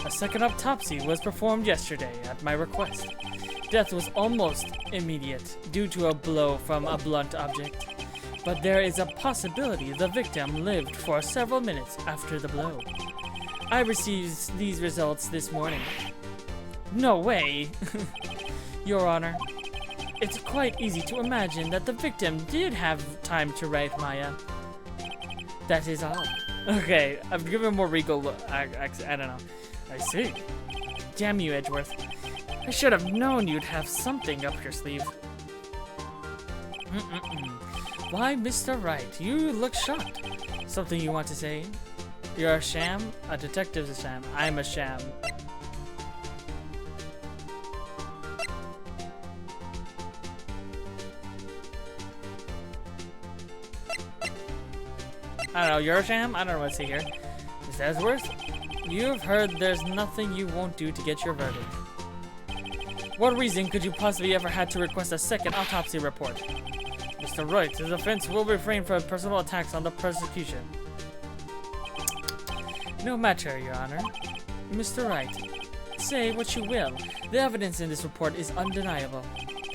S1: A second autopsy was performed yesterday at my request. Death was almost immediate due to a blow from a blunt object, but there is a possibility the victim lived for several minutes after the blow. I received these results this morning. No way! Your Honor, it's quite easy to imagine that the victim did have time to write, Maya. That is all. Okay, I've given more regal look. I don't know. I see. Damn you, Edgeworth. I should have known you'd have something up your sleeve. Why, Mr. Wright, you look shocked. Something you want to say? You're a sham? A detective's a sham. I'm a sham. I don't know, you're a sham? I don't know what to say here. Miss Edgeworth, you've heard there's nothing you won't do to get your verdict. What reason could you possibly ever had to request a second autopsy report? Mr. Wright, the defense will refrain from personal attacks on the prosecution. No matter, Your Honor. Mr. Wright, say what you will. The evidence in this report is undeniable.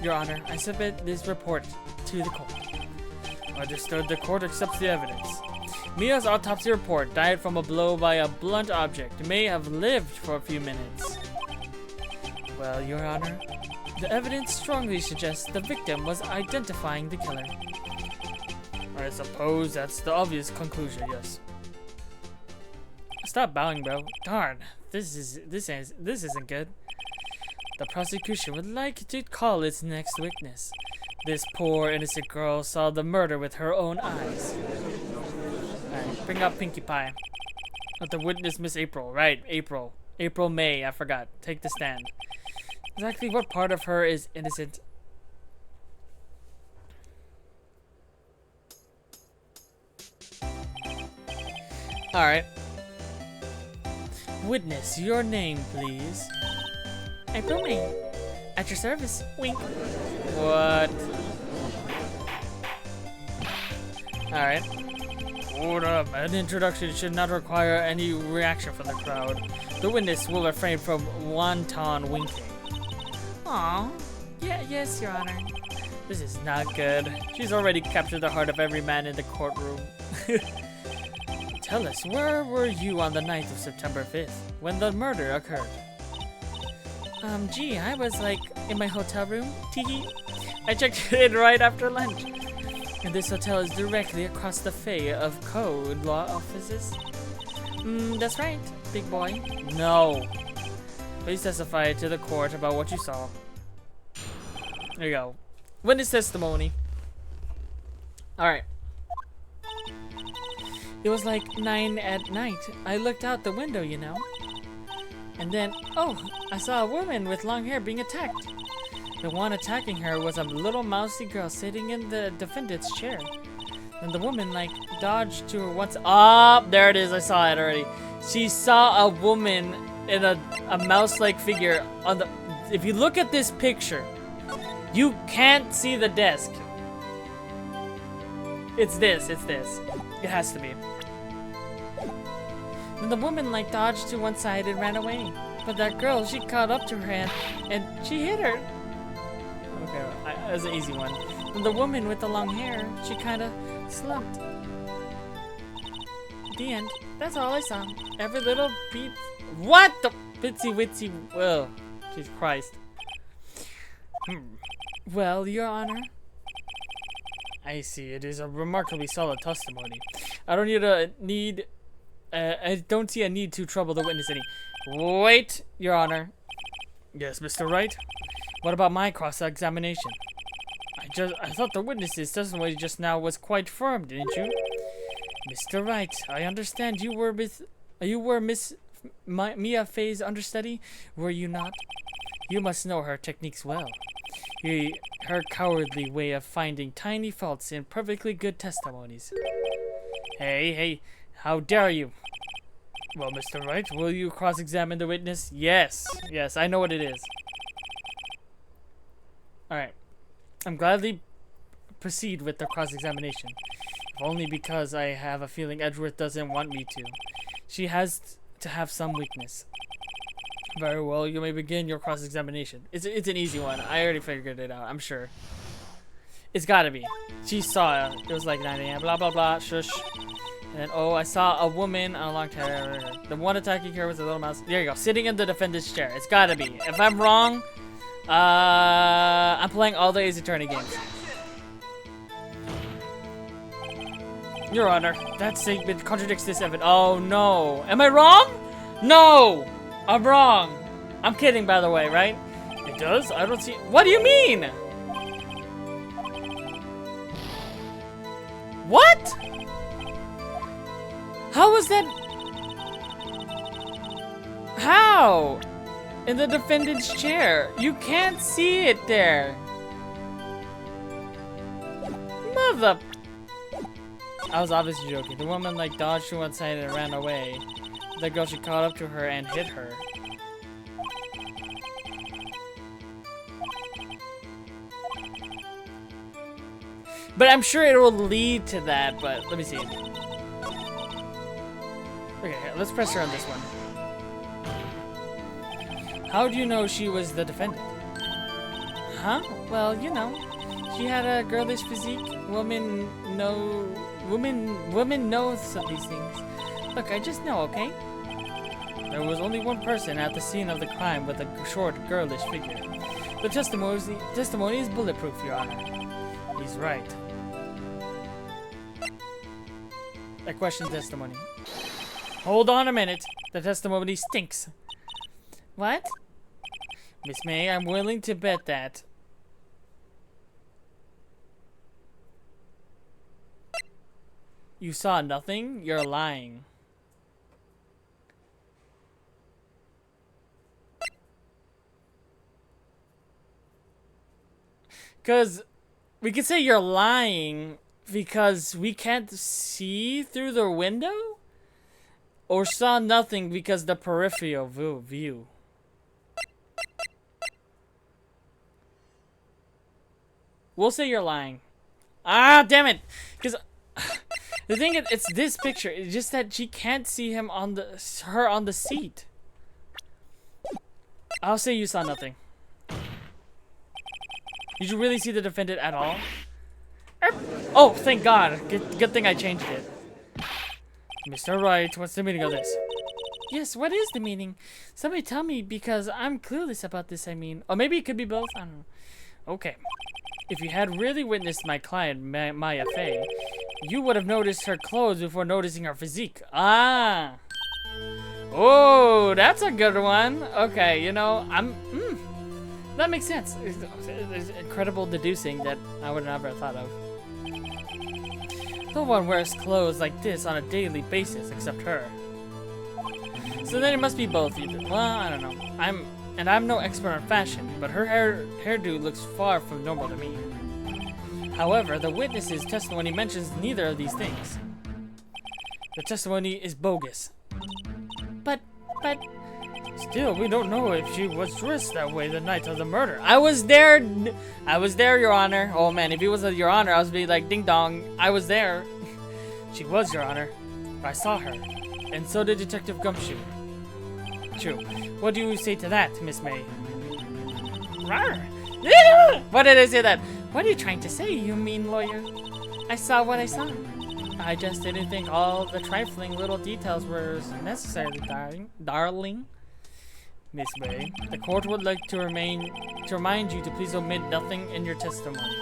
S1: Your Honor, I submit this report to the court. Understood. The court accepts the evidence. Mia's autopsy report died from a blow by a blunt object. May have lived for a few minutes. Well, Your Honor, the evidence strongly suggests the victim was identifying the killer. I suppose that's the obvious conclusion, yes. Stop bowing, bro. Darn, this isn't good. The prosecution would like to call its next witness. This poor innocent girl saw the murder with her own eyes. Alright, bring up Pinkie Pie. Let the witness, Miss April. Right, April. April May, I forgot. Take the stand. Exactly what part of her is innocent? Alright. Witness, your name, please. April May. At your service. Wink. What? Alright. Hold up. An introduction should not require any reaction from the crowd. The witness will refrain from wanton winking. Aw. Yeah, yes, Your Honor. This is not good. She's already captured the heart of every man in the courtroom. Tell us, where were you on the night of September 5th, when the murder occurred? Gee, I was, like, in my hotel room. Teehee. I checked in right after lunch. And this hotel is directly across the Fay of Code Law offices. That's right, big boy. No. Please testify to the court about what you saw. There you go. Witness testimony. Alright. It was like 9 at night. I looked out the window, you know. And then, oh, I saw a woman with long hair being attacked. The one attacking her was a little mousy girl sitting in the defendant's chair. And the woman, like, dodged to her once. Ah, there it is. I saw it already. She saw a woman in a mouse-like figure on the... If you look at this picture, you can't see the desk. It's this. It's this. It has to be. And the woman, like, dodged to one side and ran away. But that girl, she caught up to her hand and she hit her. Okay, that was an easy one. And the woman with the long hair, she kind of slumped. The end. That's all I saw. Every little beat. What the bitsy witsy? Whoa, Jesus Christ. Well, Your Honor. I see. It is a remarkably solid testimony. I don't see a need to trouble the witness any. Wait, Your Honor. Yes, Mr. Wright. What about my cross-examination? I thought the witness's testimony just now was quite firm, didn't you? Mr. Wright, I understand you were Miss Mia Fey's understudy, were you not? You must know her techniques well. Her cowardly way of finding tiny faults in perfectly good testimonies. Hey, how dare you? Well, Mr. Wright, will you cross-examine the witness? Yes, I know what it is. Alright. I'm gladly proceed with the cross-examination. If only because I have a feeling Edgeworth doesn't want me to. She has to have some weakness. Very well, you may begin your cross-examination. It's an easy one. I already figured it out, I'm sure. It's gotta be. She saw it. It was like 9 a.m. Blah, blah, blah. Shush. And then, oh, I saw a woman on a long chair. The one attacking her was a little mouse. There you go, sitting in the defendant's chair. It's gotta be. If I'm wrong, I'm playing all the Ace Attorney games. Your Honor, that statement contradicts this evidence. Oh no. Am I wrong? No! I'm wrong. I'm kidding, by the way, right? It does? I don't see. What do you mean? What? How was that? How? In the defendant's chair. You can't see it there. Mother. I was obviously joking. The woman like dodged to one side and ran away. The girl, she caught up to her and hit her. But I'm sure it will lead to that, but let me see. Okay, let's press her on this one. How do you know she was the defendant? Huh? Well, you know, she had a girlish physique. Women knows of these things. Look, I just know, okay? There was only one person at the scene of the crime with a short, girlish figure. The testimony is bulletproof, Your Honor. He's right. I question testimony. Hold on a minute. The testimony stinks. What? Miss May, I'm willing to bet that. You saw nothing? You're lying. Because we could say you're lying because we can't see through the window? Or saw nothing because the peripheral view. We'll say you're lying. Ah, damn it! Because the thing is, it's this picture. It's just that she can't see him on her on the seat. I'll say you saw nothing. Did you really see the defendant at all? Oh, thank God. Good thing I changed it. Mr. Wright, what's the meaning of this? Yes, what is the meaning? Somebody tell me, because I'm clueless about this, I mean. Or maybe it could be both, I don't know. Okay. If you had really witnessed my client, Maya Fey, you would have noticed her clothes before noticing her physique. Ah! Oh, that's a good one. Okay, you know, that makes sense. It's incredible deducing that I would have never thought of. No one wears clothes like this on a daily basis except her. So then it must be both either. Well, I don't know. I'm no expert on fashion, but her hairdo looks far from normal to me. However, the witness's testimony mentions neither of these things. The testimony is bogus. But still, we don't know if she was dressed that way the night of the murder. I was there, Your Honor. Oh man, if he was Your Honor, I was be like, ding dong, I was there. She was, Your Honor. I saw her. And so did Detective Gumshoe. True. What do you say to that, Miss May? Why did I say that? What are you trying to say, you mean lawyer? I saw what I saw. I just didn't think all the trifling little details were necessary, darling. Miss May, the court would like to remind you to please omit nothing in your testimony.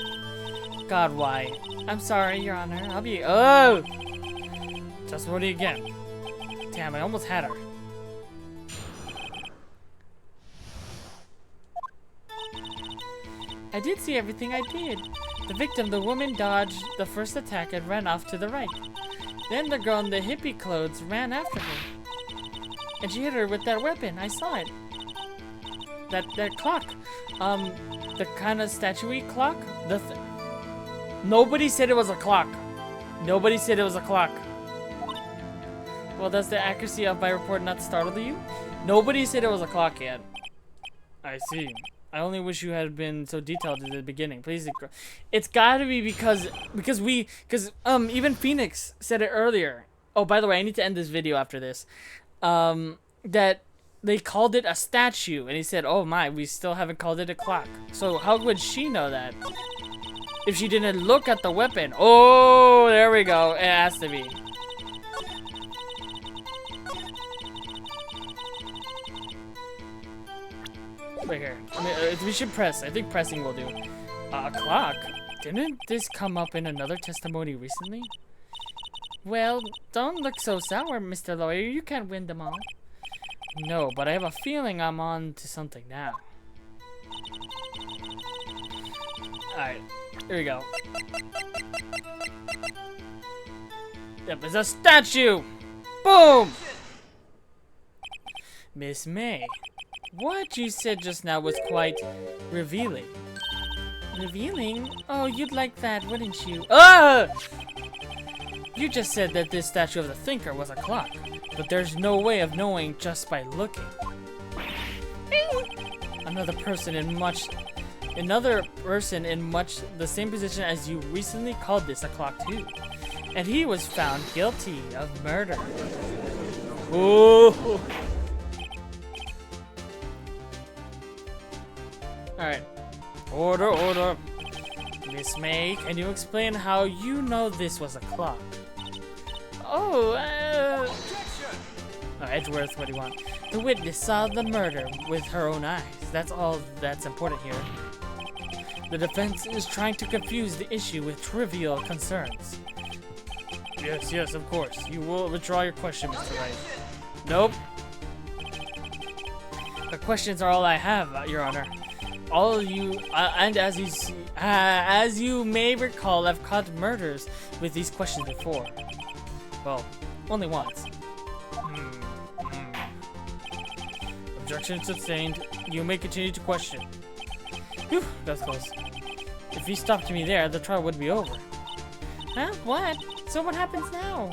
S1: God, why? I'm sorry, Your Honor. I'll be. Oh! Testimony again. Damn, I almost had her. I did see everything I did. The victim, the woman, dodged the first attack and ran off to the right. Then the girl in the hippie clothes ran after her. And she hit her with that weapon. I saw it. That clock. The kind of statuey clock? Nobody said it was a clock. Nobody said it was a clock. Well, does the accuracy of my report not startle you? Nobody said it was a clock yet. I see. I only wish you had been so detailed at the beginning. Please, it's gotta be because even Phoenix said it earlier. Oh, by the way, I need to end this video after this. That they called it a statue, and he said, "Oh my, we still haven't called it a clock." So how would she know that if she didn't look at the weapon? Oh, there we go. It has to be. Right here. I mean, we should press. I think pressing will do. A clock? Didn't this come up in another testimony recently? Well, don't look so sour, Mr. Lawyer. You can't win them all. No, but I have a feeling I'm on to something now. Alright, here we go. Yep, it's a statue! Boom! Miss May, what you said just now was quite revealing. Revealing? Oh, you'd like that, wouldn't you? Ah! You just said that this statue of the thinker was a clock, but there's no way of knowing just by looking. Another person in much the same position as you recently called this a clock too, and he was found guilty of murder. Ooh. Alright. Order, order. Miss May, can you explain how you know this was a clock? Oh, Edgeworth, what do you want? The witness saw the murder with her own eyes. That's all that's important here. The defense is trying to confuse the issue with trivial concerns. Yes, of course. You will withdraw your question, Mr. Wright. Nope. The questions are all I have, Your Honor. All you, and as you see, as you may recall, I've caught murders with these questions before. Well, only once. Objection sustained. You may continue to question. Whew, that's close. If you stopped me there, the trial would be over. Huh? What? So what happens now?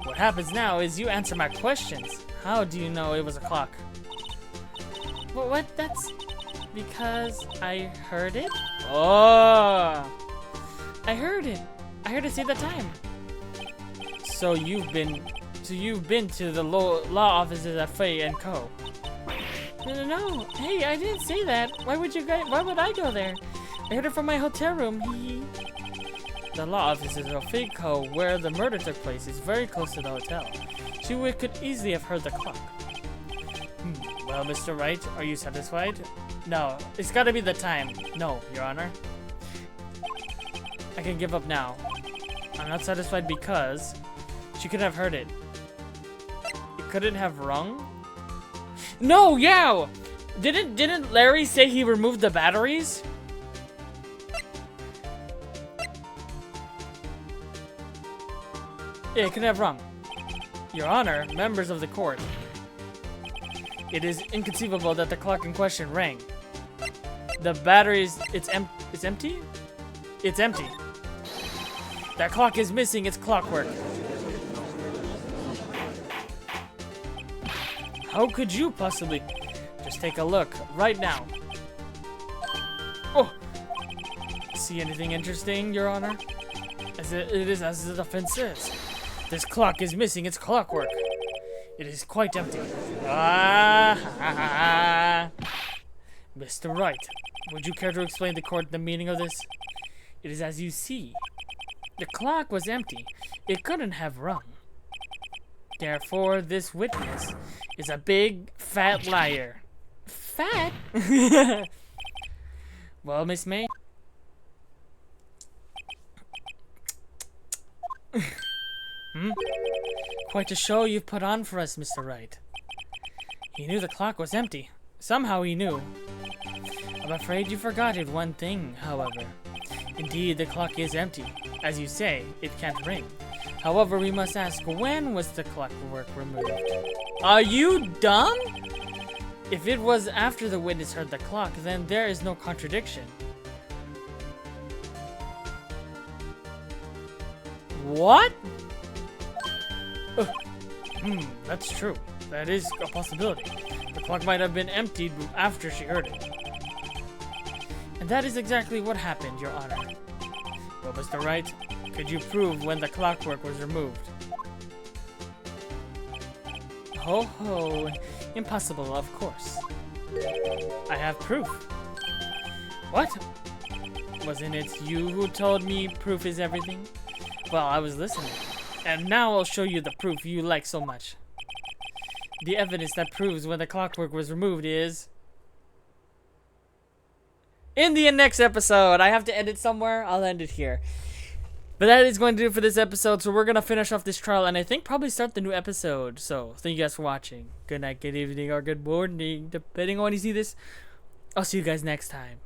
S1: What happens now is you answer my questions. How do you know it was a clock? Well, what? That's because I heard it? Oh! I heard it. I heard it say the time. So you've been to the law offices at Fay & Co. No. Hey, I didn't say that. Why would I go there? I heard it from my hotel room. The law offices of Fay & Co, where the murder took place, is very close to the hotel. She could easily have heard the clock. Well, Mr. Wright, are you satisfied? No, it's gotta be the time. No, Your Honor. I can give up now. I'm not satisfied because she could have heard it. It couldn't have rung? No, yeah! Didn't Larry say he removed the batteries? Yeah, it could have rung. Your Honor, members of the court. It is inconceivable that the clock in question rang. The batteries, it's empty? It's empty. That clock is missing its clockwork. How could you possibly? Just take a look right now. Oh! See anything interesting, Your Honor? It is as the defense says. This clock is missing its clockwork. It is quite empty. Mr. Wright, would you care to explain to the court the meaning of this? It is as you see. The clock was empty. It couldn't have rung. Therefore, this witness is a big, fat liar. Fat? Well, Miss May? Quite a show you've put on for us, Mr. Wright. He knew the clock was empty. Somehow he knew. I'm afraid you forgot one thing, however. Indeed, the clock is empty. As you say, it can't ring. However, we must ask, when was the clockwork removed? Are you dumb? If it was after the witness heard the clock, then there is no contradiction. What? That's true. That is a possibility. The clock might have been emptied after she heard it. And that is exactly what happened, Your Honor. Well, Mr. Wright, could you prove when the clockwork was removed? Ho, impossible, of course. I have proof. What? Wasn't it you who told me proof is everything? Well, I was listening. And now I'll show you the proof you like so much. The evidence that proves when the clockwork was removed is... in the next episode. I have to end it somewhere. I'll end it here. But that is going to do it for this episode. So we're going to finish off this trial and I think probably start the new episode. So thank you guys for watching. Good night, good evening, or good morning, depending on when you see this. I'll see you guys next time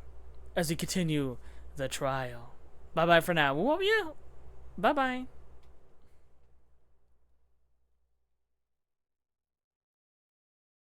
S1: as we continue the trial. Bye-bye for now. Well, yeah. Bye-bye.